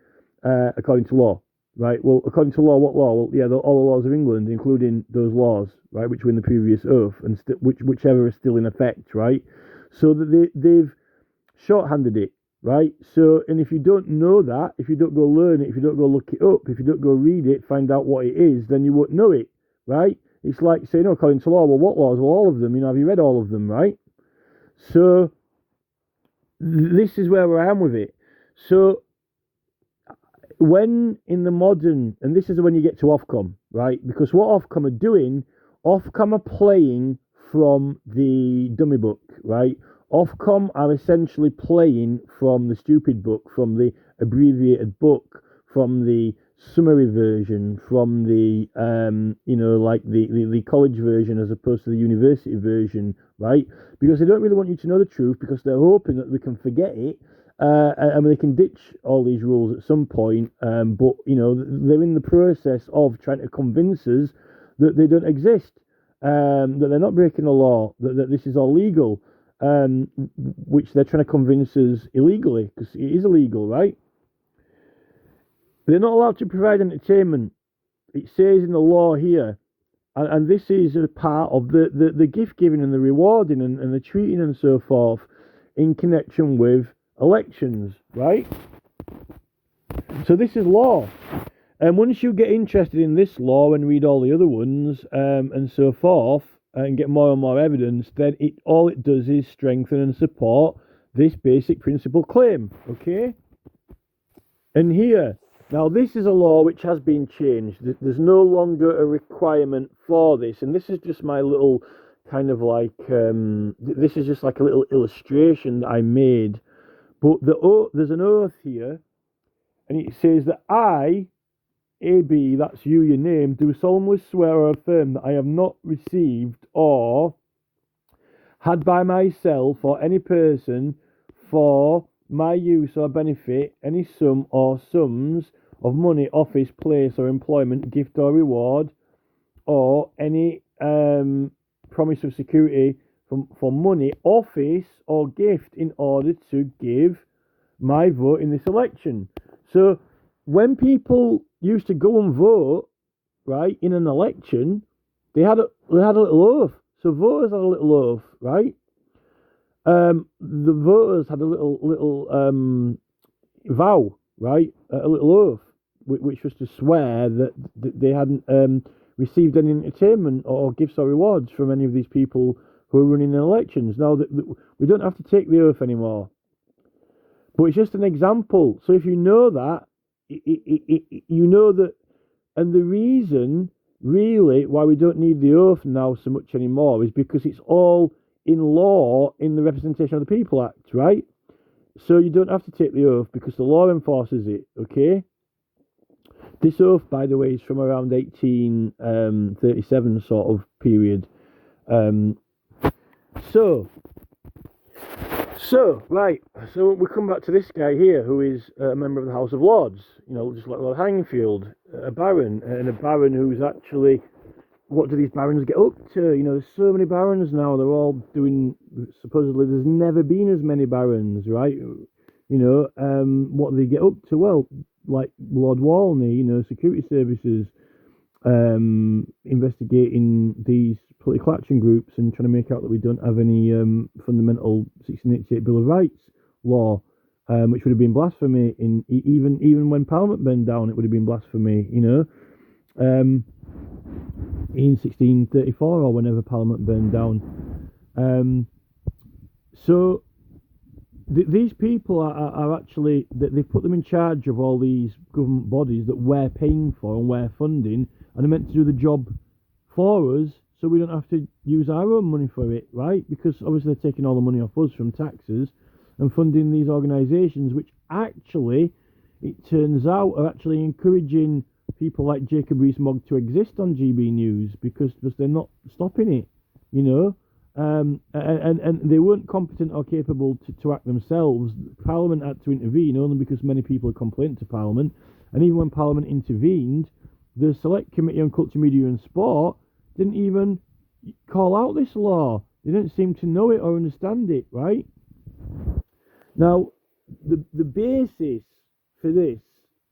S1: according to law, right? Well, according to law, what law? Well, yeah, all the laws of England, including those laws, right, which were in the previous oath, and whichever is still in effect, right? So that they've shorthanded it, right? So, and if you don't know that, if you don't go learn it, if you don't go look it up, if you don't go read it, find out what it is, then you won't know it, right? It's like saying, according to law, well, what laws? Well, all of them. Have you read all of them, right? So, this is where I am with it. So, when in the modern, and this is when you get to Ofcom, right? Because what Ofcom are doing, Ofcom are playing from the dummy book, right? Ofcom are essentially playing from the stupid book, from the abbreviated book, from the summary version, from the the college version as opposed to the university version, right? Because they don't really want you to know the truth, because they're hoping that we can forget it, and they can ditch all these rules at some point. But they're in the process of trying to convince us that they don't exist, that they're not breaking the law, that this is all legal. Which they're trying to convince us illegally, because it is illegal, right? They're not allowed to provide entertainment. It says in the law here, and this is a part of the gift giving and the rewarding and the treating and so forth in connection with elections, right? So this is law. And once you get interested in this law and read all the other ones and so forth, and get more and more evidence, then all it does is strengthen and support this basic principle claim, okay? And here, now this is a law which has been changed. There's no longer a requirement for this, and this is just my little kind of like, this is just like a little illustration that I made. But there's an oath here, and it says that I, AB, that's you, your name, do solemnly swear or affirm that I have not received or had by myself or any person for my use or benefit any sum or sums of money, office, place or employment, gift or reward, or any promise of security for money, office or gift in order to give my vote in this election. So when people used to go and vote, right, in an election, they had a little oath. So voters had a little oath, right? The voters had a little vow, right? A little oath, which was to swear that they hadn't received any entertainment or gifts or rewards from any of these people who are running in elections. Now, we don't have to take the oath anymore. But it's just an example. So if you know that, you know that, and the reason really why we don't need the oath now so much anymore is because it's all in law in the Representation of the People Act, right? So you don't have to take the oath because the law enforces it, okay? This oath, by the way, is from around 1837 sort of period. So we come back to this guy here, who is a member of the House of Lords, just like Lord Hangfield, a baron, and a baron who's actually, what do these barons get up to? There's so many barons now, they're all doing, supposedly there's never been as many barons, right? What do they get up to? Well, like Lord Walney, security services, investigating these political action groups and trying to make out that we don't have any fundamental 1688 Bill of Rights law, which would have been blasphemy even when Parliament burned down. It would have been blasphemy, in 1634 or whenever Parliament burned down. So these people are actually, they put them in charge of all these government bodies that we're paying for and we're funding, and are meant to do the job for us, so we don't have to use our own money for it, right? Because obviously they're taking all the money off us from taxes and funding these organisations, which actually, it turns out, are actually encouraging people like Jacob Rees-Mogg to exist on GB News because they're not stopping it, you know. And they weren't competent or capable to act themselves. Parliament had to intervene only because many people had complained to Parliament. And even when Parliament intervened, the Select Committee on Culture, Media and Sport didn't even call out this law. They didn't seem to know it or understand it, right? Now, the basis for this,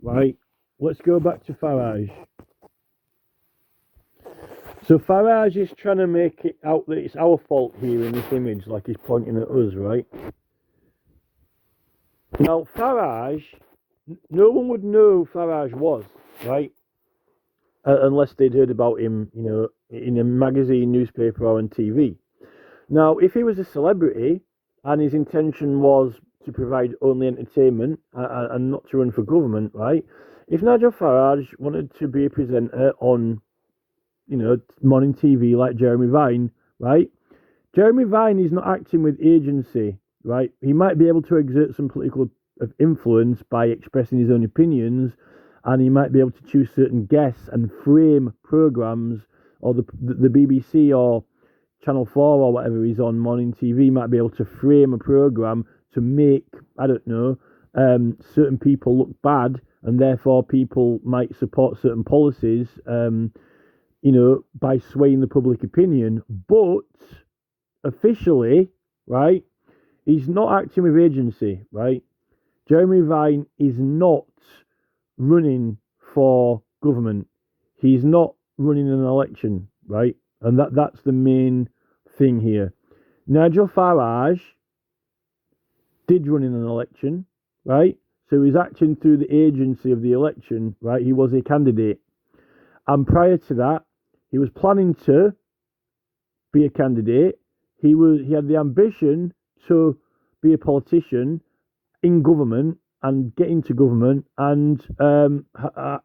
S1: right? Let's go back to Farage. So Farage is trying to make it out that it's our fault here in this image, like he's pointing at us, right? Now, Farage, no one would know who Farage was, right? Unless they'd heard about him, you know, in a magazine, newspaper, or on TV. Now, if he was a celebrity and his intention was to provide only entertainment and not to run for government, right? If Nigel Farage wanted to be a presenter on, you know, morning TV like Jeremy Vine, right? Jeremy Vine is not acting with agency, right? He might be able to exert some political influence by expressing his own opinions, and he might be able to choose certain guests and frame programs, or the BBC or Channel 4 or whatever he's on morning TV might be able to frame a program to make, I don't know, certain people look bad, and therefore people might support certain policies, you know, by swaying the public opinion. But officially, right, he's not acting with agency, right? Jeremy Vine is not running for government. He's not running an election, right? And that's the main thing here. Nigel Farage did run in an election, right? So he's acting through the agency of the election, right? He was a candidate. And prior to that, he was planning to be a candidate. He had the ambition to be a politician in government and get into government, and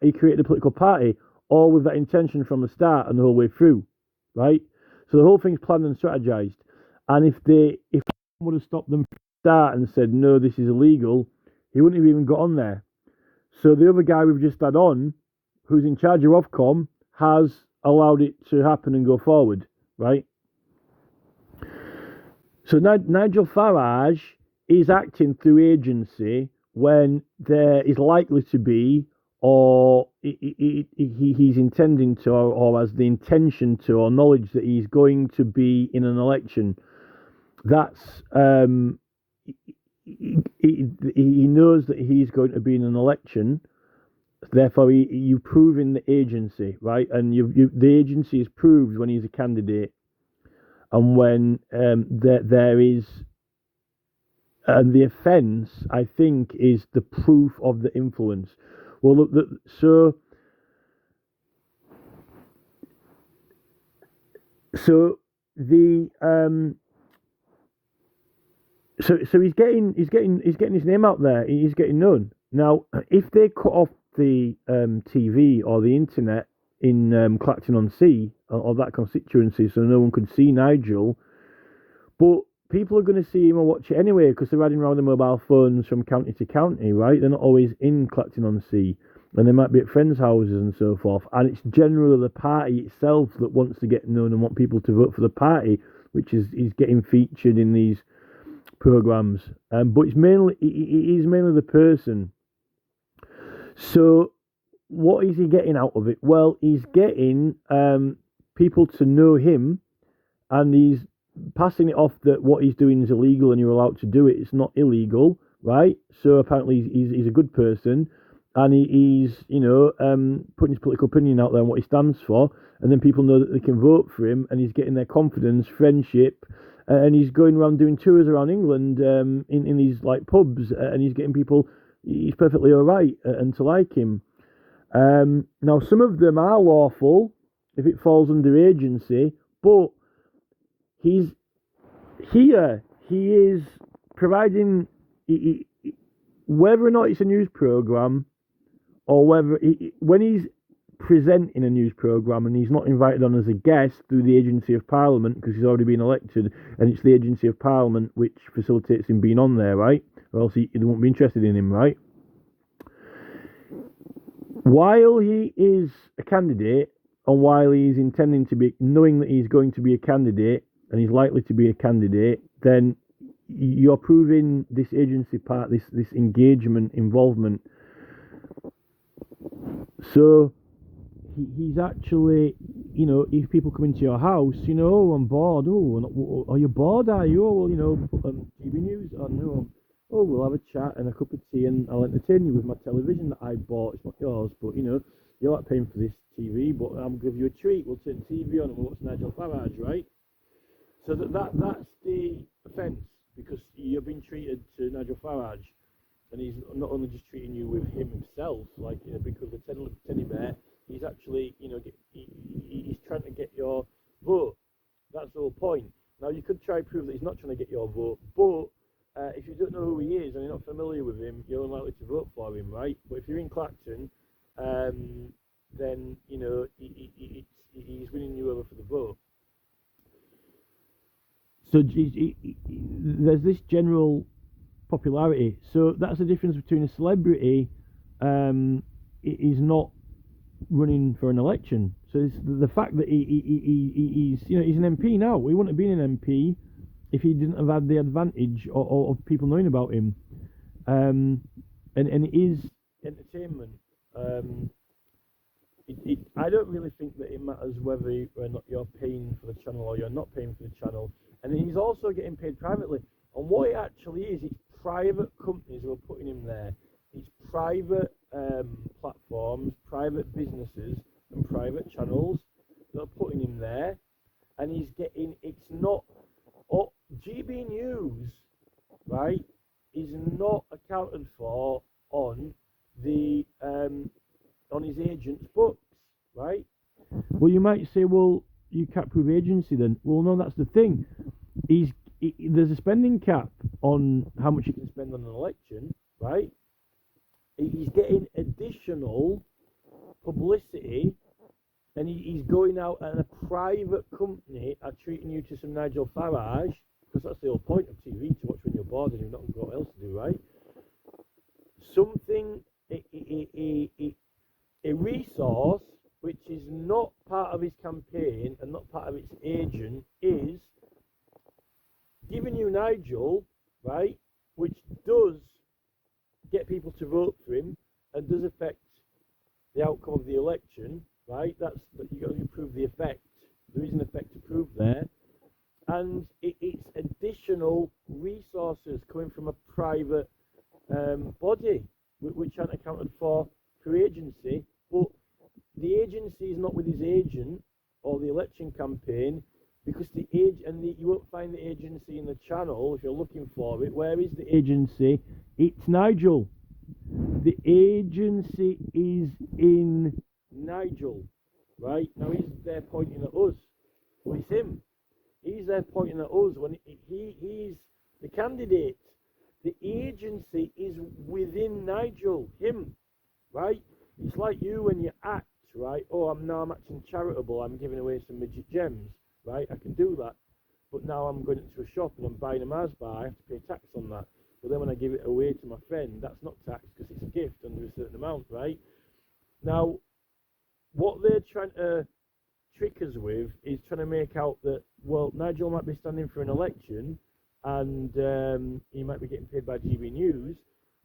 S1: he created a political party, all with that intention from the start and the whole way through, right? So the whole thing's planned and strategized. And if would have stopped them from the start and said, no, this is illegal, he wouldn't have even got on there. So the other guy we've just had on, who's in charge of Ofcom, has allowed it to happen and go forward, right? So Nigel Farage is acting through agency when there is likely to be, or he's intending to, or has the intention to, or knowledge that he's going to be in an election. That's he knows that he's going to be in an election. Therefore, you prove in the agency, right? And the agency is proved when he's a candidate, and when there is. And the offence, I think, is the proof of the influence. Well, look, so he's getting his name out there. He's getting known. Now, if they cut off the TV or the internet in Clacton-on-Sea or that constituency, so no one could see Nigel, but people are going to see him or watch it anyway because they're riding around their mobile phones from county to county, right? They're not always in Clacton-on-Sea, and they might be at friends' houses and so forth. And it's generally the party itself that wants to get known and want people to vote for the party, which is getting featured in these programs. But it is mainly the person. So what is he getting out of it? Well, he's getting people to know him, and he's passing it off that what he's doing is illegal and you're allowed to do it. It's not illegal, right? So apparently he's a good person, and he's putting his political opinion out there and what he stands for, and then people know that they can vote for him, and he's getting their confidence, friendship, and he's going around doing tours around England in these like pubs, and he's getting people. He's perfectly all right and to like him. Now some of them are lawful if it falls under agency, but he is providing whether or not it's a news programme, or whether when he's presenting a news programme and he's not invited on as a guest through the agency of Parliament because he's already been elected, and it's the agency of Parliament which facilitates him being on there, right? Or else they won't be interested in him, right? While he is a candidate, and while he's intending to be, knowing that he's going to be a candidate, and he's likely to be a candidate, then you're proving this agency part, this engagement, involvement. So he's actually, you know, if people come into your house, you know, oh, I'm bored. Oh, are you bored? Are you? Oh, well, you know, put on TV news on. No. Oh, we'll have a chat and a cup of tea, and I'll entertain you with my television that I bought. It's not yours, but you know, you're not paying for this TV, but I'll give you a treat. We'll turn the TV on and we'll watch Nigel Farage, right? So that's the offence, because you're being treated to Nigel Farage, and he's not only just treating you with him himself, like in a big little teddy bear. He's actually, you know, he's trying to get your vote. That's the whole point. Now, you could try to prove that he's not trying to get your vote, but if you don't know who he is and you're not familiar with him, you're unlikely to vote for him, right? But if you're in Clacton, then, you know, he's winning you over for the vote. So there's this general popularity. So that's the difference between a celebrity is not running for an election. So it's the fact that he's, you know, he's an MP now. He wouldn't have been an MP if he didn't have had the advantage of people knowing about him. And it is entertainment. I don't really think that it matters whether or not you're paying for the channel or you're not paying for the channel. And he's also getting paid privately. And what it actually is, it's private companies who are putting him there. It's private platforms, private businesses, and private channels that are putting him there. And he's getting, it's not, GB News, right, is not accounted for on the on his agent's books, right? Well, you might say, well, you can't prove agency then. Well, no, that's the thing. There's a spending cap on how much you can spend on an election, right? He's getting additional publicity, and he's going out, and a private company are treating you to some Nigel Farage, because that's the whole point of TV, to watch when you're bored and you've not got what else to do, right? Something, a resource which is not part of his campaign and not part of its agent is giving you Nigel, right, which does get people to vote for him and does affect the outcome of the election, right? That's you got to prove the effect. There is an effect to prove there, and it's additional resources coming from a private body which aren't accounted for through agency. But the agency is not with his agent or the election campaign, because you won't find the agency in the channel if you're looking for it. Where is the agency? It's Nigel. The agency is in Nigel, right? Now he's there pointing at us. Well, it's him. He's there pointing at us when he's the candidate. The agency is within Nigel, him, right? It's like you when you act, right? Oh, I'm acting charitable. I'm giving away some midget gems, right? I can do that. But now I'm going into a shop and I'm buying a Mars bar. I have to pay tax on that. But then when I give it away to my friend, that's not tax because it's a gift under a certain amount, right? Now, what they're trying to trick us with is trying to make out that, well, Nigel might be standing for an election and he might be getting paid by GB News,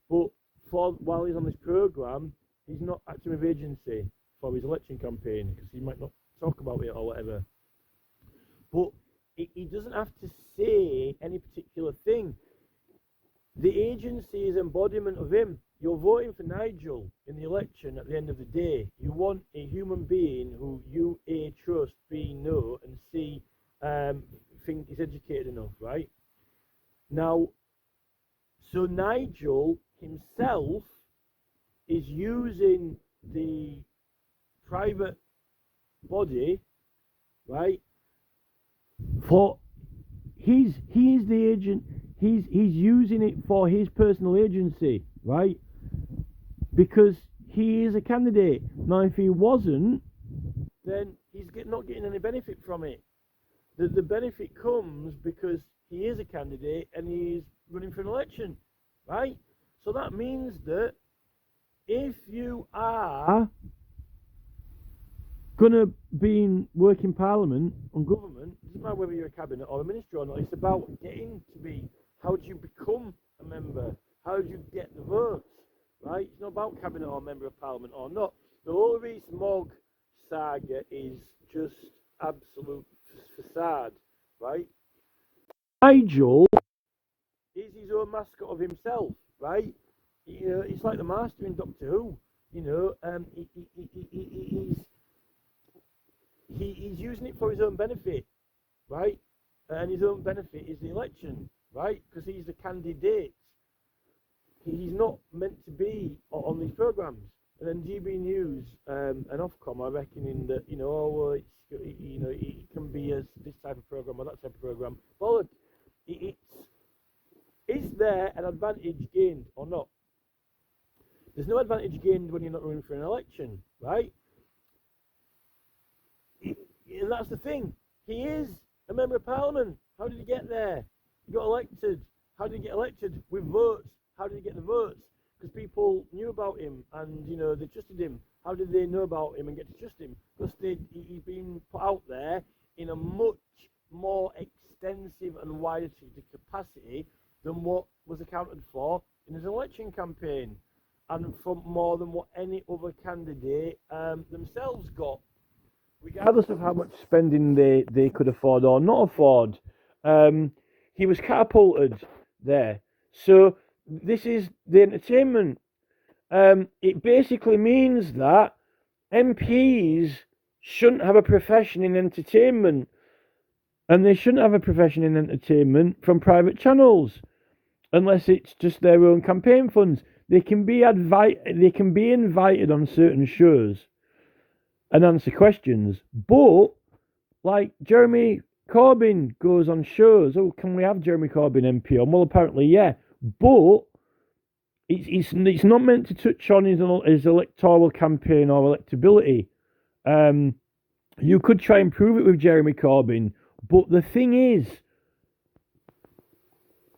S1: but while he's on this programme, he's not acting with agency for his election campaign because he might not talk about it or whatever. But he doesn't have to say any particular thing. The agency is embodiment of him. You're voting for Nigel in the election at the end of the day. You want a human being who you A, trust, B, know, and C, think is educated enough, right? Now, so Nigel himself is using the private body, right, for he is the agent. he's using it for his personal agency, right? Because he is a candidate. Now, if he wasn't, then he's not getting any benefit from it. The benefit comes because he is a candidate and he's running for an election, right? So that means that if you are going to be in working Parliament on government, it doesn't matter whether you're a cabinet or a minister or not, it's about getting to be, how do you become a member? How do you get the votes, right? It's not about cabinet or member of Parliament or not. The whole Rees-Mogg saga is just absolute facade, right? Nigel is his own mascot of himself, right? It's like the Master in Doctor Who, he's using it for his own benefit, right? And his own benefit is the election, right? Because he's the candidate. He's not meant to be on these programs. And then GB News and Ofcom are reckoning that it can be this type of program or that type of program. Well, look, is there an advantage gained or not? There's no advantage gained when you're not running for an election, right? And that's the thing. He is a member of Parliament. How did he get there? He got elected. How did he get elected? With votes. How did he get the votes? Because people knew about him and, they trusted him. How did they know about him and get to trust him? Because he's been put out there in a much more extensive and wider capacity than what was accounted for in his election campaign, and for more than what any other candidate themselves got, regardless of how much spending they could afford or not afford. He was catapulted there. So this is the entertainment. It basically means that MPs shouldn't have a profession in entertainment, and they shouldn't have a profession in entertainment from private channels, unless it's just their own campaign funds. They can be invited on certain shows and answer questions, but like Jeremy Corbyn goes on shows. Oh, can we have Jeremy Corbyn MP on? Well, apparently, yeah, but it's not meant to touch on his electoral campaign or electability. You could try and prove it with Jeremy Corbyn, but the thing is,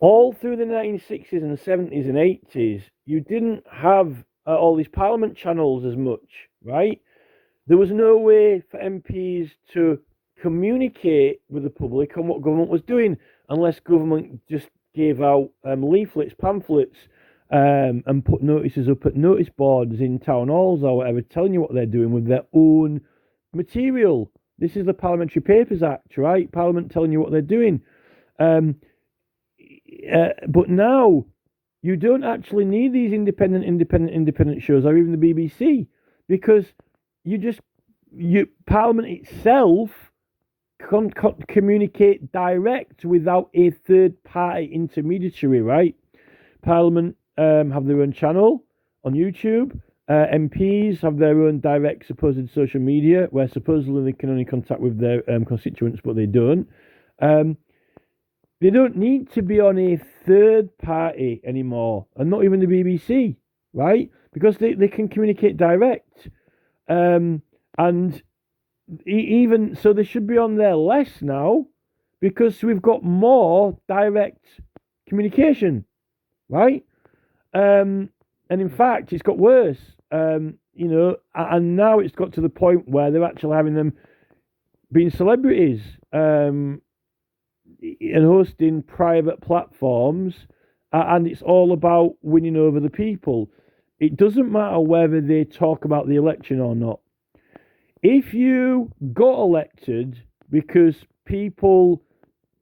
S1: all through the 1960s and 70s and 80s, you didn't have all these Parliament channels as much, right? There was no way for MPs to communicate with the public on what government was doing, unless government just gave out leaflets, pamphlets, and put notices up at notice boards in town halls or whatever, telling you what they're doing with their own material. This is the Parliamentary Papers Act, right? Parliament telling you what they're doing. But now, you don't actually need these independent shows, or even the BBC, because Parliament itself can't communicate direct without a third-party intermediary, right? Parliament have their own channel on YouTube. MPs have their own direct supposed social media, where supposedly they can only contact with their constituents, but they don't. They don't need to be on a third party anymore, and not even the BBC, right? Because they can communicate direct. And even so, they should be on there less now, because we've got more direct communication, right? And in fact, it's got worse, and now it's got to the point where they're actually having them being celebrities, and hosting private platforms, and it's all about winning over the people. It doesn't matter whether they talk about the election or not. If you got elected because people,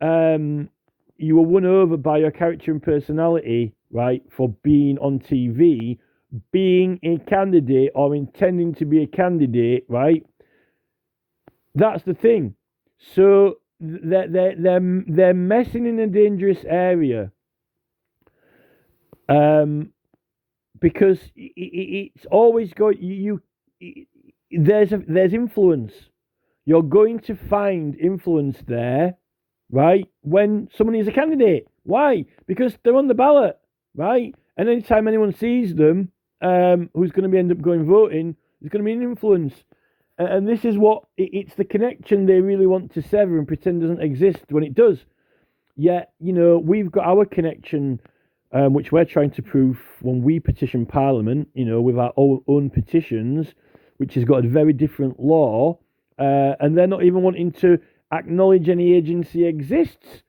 S1: you were won over by your character and personality, right, for being on TV, being a candidate or intending to be a candidate, right, that's the thing. So they're messing in a dangerous area, because it's always got there's influence. You're going to find influence there, right? When someone is a candidate, Why? Because they're on the ballot, right? And anytime anyone sees them, who's going to end up going voting, there's going to be an influence. And this is what, it's the connection they really want to sever and pretend doesn't exist when it does. Yet, we've got our connection, which we're trying to prove when we petition Parliament, with our own petitions, which has got a very different law, and they're not even wanting to acknowledge any agency exists,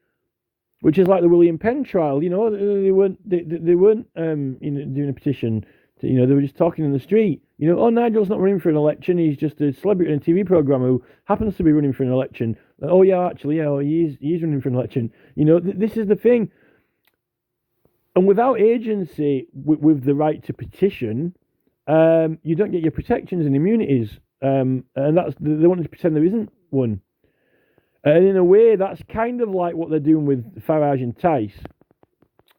S1: which is like the William Penn trial. They weren't doing a petition. They were just talking in the street. Nigel's not running for an election. He's just a celebrity in a TV program who happens to be running for an election. Oh yeah, actually, yeah, he's running for an election. This is the thing. And without agency, with the right to petition, you don't get your protections and immunities. And that's, they want to pretend there isn't one. And in a way, that's kind of like what they're doing with Farage and Tice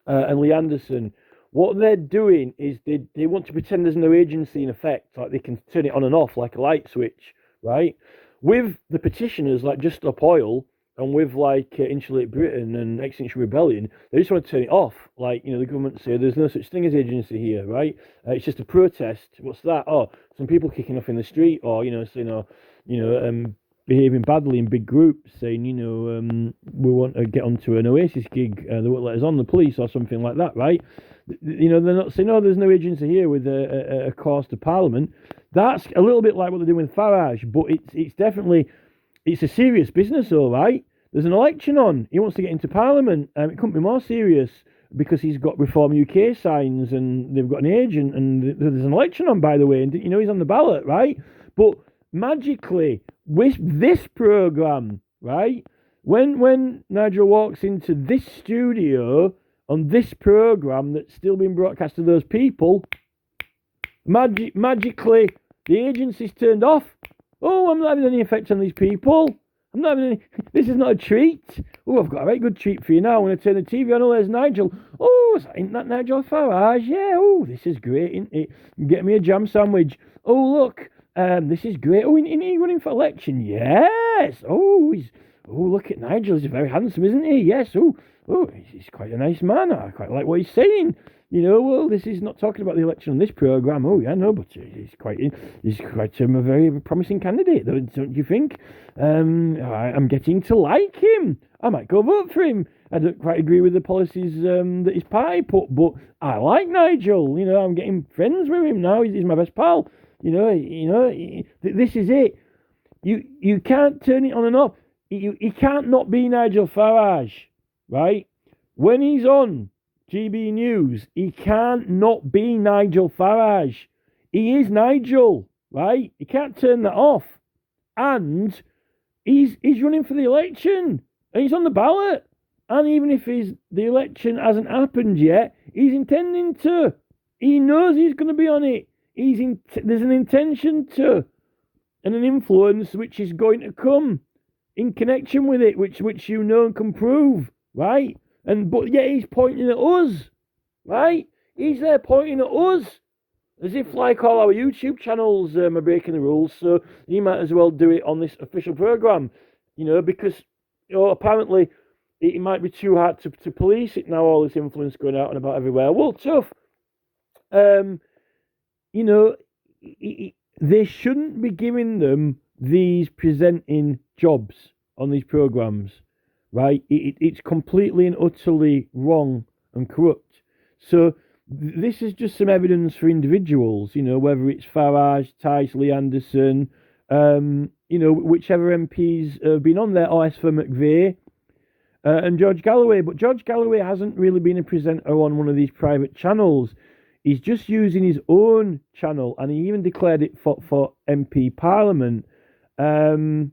S1: and Lee Anderson. What they're doing is they want to pretend there's no agency in effect, like they can turn it on and off like a light switch, right? With the petitioners, like Just Stop Oil, and with like Insulate Britain and Extinction Rebellion, they just want to turn it off. Like, the government say there's no such thing as agency here, right? It's just a protest. What's that? Oh, some people kicking off in the street, or saying, behaving badly in big groups, saying, we want to get onto an Oasis gig, they won't let us on, the police, or something like that, right? They're not saying, no, there's no agency here with a cause to Parliament. That's a little bit like what they're doing with Farage, but it's definitely, it's a serious business, all right. There's an election on. He wants to get into Parliament. It couldn't be more serious because he's got Reform UK signs and they've got an agent and there's an election on, by the way, and he's on the ballot, right? But magically, with this programme, right, when Nigel walks into this studio on this programme that's still being broadcast to those people, magically, the agency's turned off. Oh, I'm not having any effect on these people. I'm not having any... This is not a treat. Oh, I've got a very good treat for you now. I'm going to turn the TV on. Oh, there's Nigel. Oh, isn't that Nigel Farage? Yeah, oh, this is great, isn't it? Get me a jam sandwich. Oh, look, this is great. Oh, isn't he running for election? Yes. Oh, look at Nigel. He's very handsome, isn't he? Yes. Oh, he's quite a nice man. I quite like what he's saying. Well, this is not talking about the election on this programme. Oh, yeah, no, but he's quite a very promising candidate, don't you think? I'm getting to like him. I might go vote for him. I don't quite agree with the policies that his party put, but I like Nigel. I'm getting friends with him now. He's my best pal. This is it. You can't turn it on and off. He can't not be Nigel Farage, right? When he's on GB News, he can't not be Nigel Farage. He is Nigel, right? He can't turn that off. And he's running for the election. And he's on the ballot. And even if the election hasn't happened yet, he's intending to. He knows he's going to be on it. There's an intention to. And an influence which is going to come in connection with it, which and can prove, right? But yet he's pointing at us, right? He's there pointing at us, as if like all our YouTube channels are breaking the rules. So he might as well do it on this official program, because apparently it might be too hard to police it now. All this influence going out and about everywhere. Well, tough. They shouldn't be giving them these presenting jobs on these programs. Right, it's completely and utterly wrong and corrupt. So this is just some evidence for individuals, whether it's Farage, Tice, Lee Anderson, whichever MPs have been on there, or Esther McVeigh and George Galloway. But George Galloway hasn't really been a presenter on one of these private channels. He's just using his own channel, and he even declared it for MP Parliament. And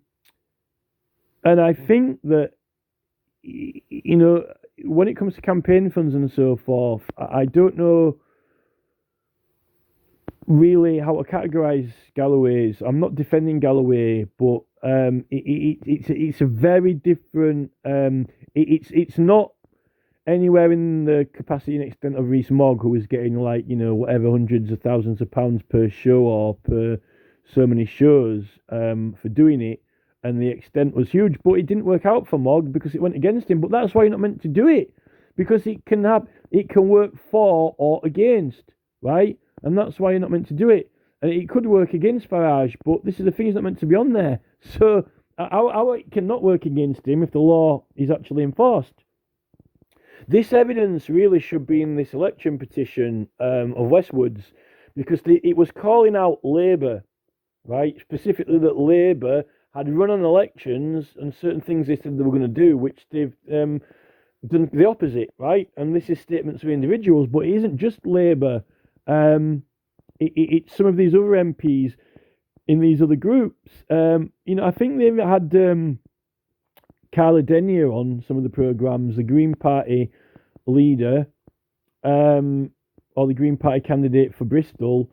S1: I think that, when it comes to campaign funds and so forth, I don't know really how to categorise Galloway's. I'm not defending Galloway, but it's a very different. It's not anywhere in the capacity and extent of Rees Mogg, who was getting whatever hundreds of thousands of pounds per show or per so many shows for doing it. And the extent was huge, but it didn't work out for Mogg because it went against him. But that's why you're not meant to do it. because it can work for or against, right? And that's why you're not meant to do it. And it could work against Farage, but this is the thing, he's not meant to be on there. So how it cannot work against him if the law is actually enforced? This evidence really should be in this election petition of Westwood's, because it was calling out Labour, right? Specifically that Labour had run on elections and certain things they said they were going to do, which they've done the opposite, right? And this is statements of individuals, but it isn't just Labour. It's some of these other MPs in these other groups. I think they've had Carla Denyer on some of the programmes, the Green Party leader, or the Green Party candidate for Bristol,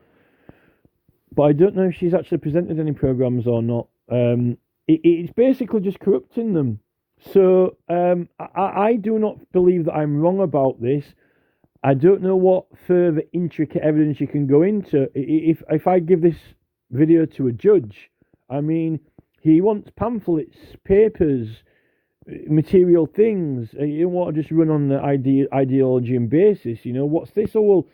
S1: but I don't know if she's actually presented any programmes or not. It's basically just corrupting them. So I do not believe that I'm wrong about this. I don't know what further intricate evidence you can go into. If I give this video to a judge, I mean, he wants pamphlets, papers, material things. You don't want to just run on the ideology and basis. What's this? Oh, well,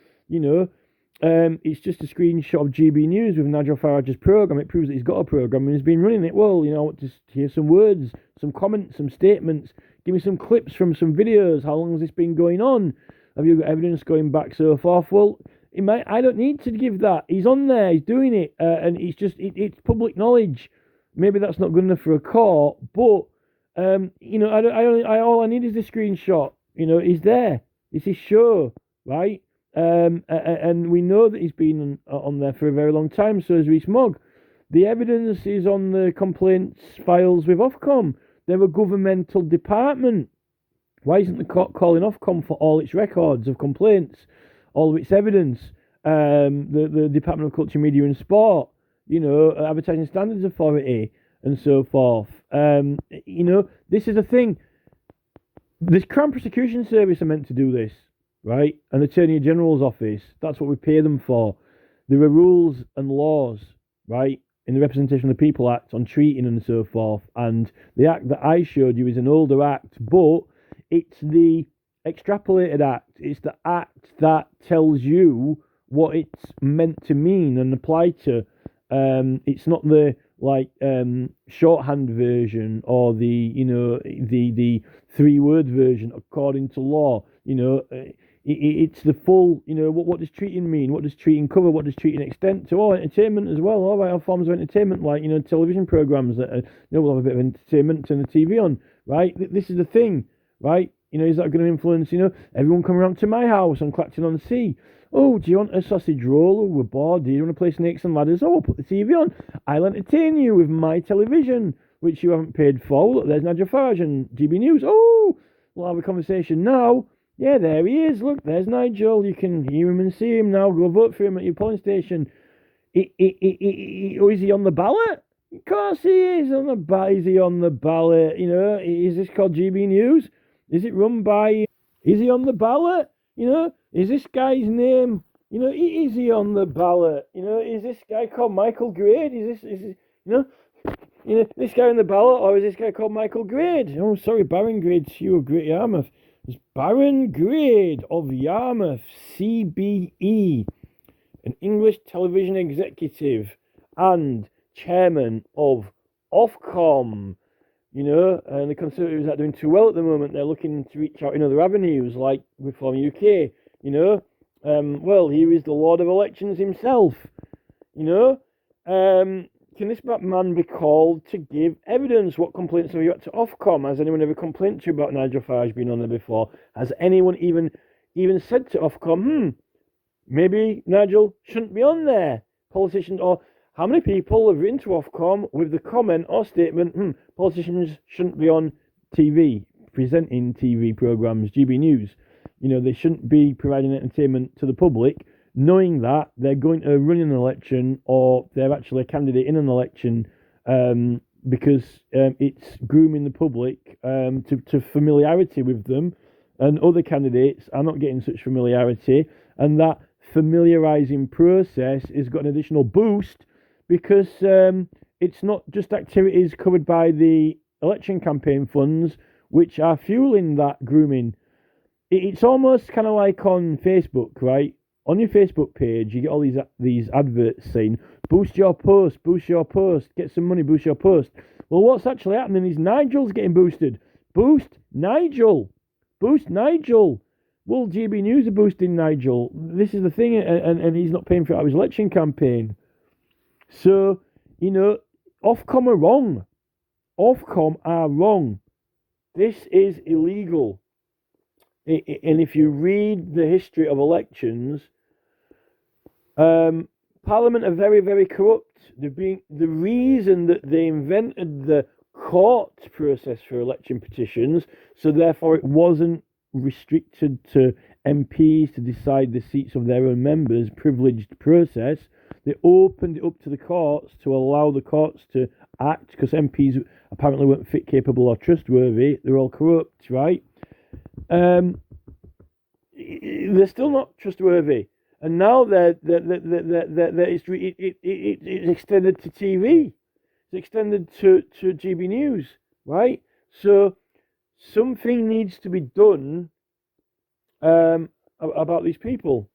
S1: it's just a screenshot of GB News with Nigel Farage's programme. It proves that he's got a programme and he's been running it. Well, just hear some words, some comments, some statements. Give me some clips from some videos. How long has this been going on? Have you got evidence going back so forth? Well, I don't need to give that. He's on there. He's doing it, and it's public knowledge. Maybe that's not good enough for a court, but all I need is the screenshot. He's there. It's his show, right? And we know that he's been on there for a very long time. So is Rees-Mogg. The evidence is on the complaints files with Ofcom. They're a governmental department. Why isn't the court calling Ofcom for all its records of complaints, all of its evidence? The Department of Culture, Media and Sport, Advertising Standards Authority, and so forth. This is a thing. The Crown Prosecution Service are meant to do this, right? And the Attorney General's office, that's what we pay them for. There are rules and laws, right, in the Representation of the People Act on treating and so forth. And the act that I showed you is an older act, but it's the extrapolated act. It's the act that tells you what it's meant to mean and apply to. It's not the shorthand version or the 3-word version according to law. It's the full. What does treating mean? What does treating cover? What does treating extend to? Entertainment as well. All right, all forms of entertainment, like television programs that will have a bit of entertainment, turn the TV on. Right, this is the thing. Right, is that going to influence? Everyone coming around to my house on Clacton-on-Sea. Oh, do you want a sausage roll? Oh, we're bored. Do you want to play Snakes and Ladders? Oh, I'll put the TV on. I'll entertain you with my television, which you haven't paid for. Look, there's Nigel Farage and GB News. Oh, we'll have a conversation now. Yeah, there he is. Look, there's Nigel. You can hear him and see him now. Go vote for him at your polling station. Is he on the ballot? Of course he is on the ballot. Is he on the ballot? Is this called GB News? Is it run by... Is he on the ballot? Is this guy's name? Is he on the ballot? Is this guy called Michael Grade? Is this guy on the ballot, or is this guy called Michael Grade? Oh, sorry, Baron Grade, CEO of Great Yarmouth. It's Baron Grade of Yarmouth, CBE, an English television executive and chairman of Ofcom. And the Conservatives aren't doing too well at the moment. They're looking to reach out in other avenues, like Reform UK. Well, here is the Lord of Elections himself. Can this man be called to give evidence? What complaints have you got to Ofcom? Has anyone ever complained to you about Nigel Farage being on there before? Has anyone even said to Ofcom, maybe Nigel shouldn't be on there? Politicians, or how many people have written to Ofcom with the comment or statement, politicians shouldn't be on TV, presenting TV programmes, GB News. They shouldn't be providing entertainment to the public, knowing that they're going to run an election or they're actually a candidate in an election, because it's grooming the public to familiarity with them, and other candidates are not getting such familiarity, and that familiarising process has got an additional boost because it's not just activities covered by the election campaign funds which are fueling that grooming. it's almost kind of like on Facebook, right? On your Facebook page, you get all these adverts saying, boost your post, get some money, boost your post. Well, what's actually happening is Nigel's getting boosted. Boost Nigel. Well, GB News are boosting Nigel. This is the thing, and he's not paying for it out of his election campaign. So, Ofcom are wrong. This is illegal. And if you read the history of elections, Parliament are very, very corrupt. The reason that they invented the court process for election petitions, so therefore it wasn't restricted to MPs to decide the seats of their own members, privileged process. They opened it up to the courts to allow the courts to act, because MPs apparently weren't fit, capable, or trustworthy. They're all corrupt, right? They're still not trustworthy, and now it's extended to TV. It's extended to GB News, right? So something needs to be done about these people.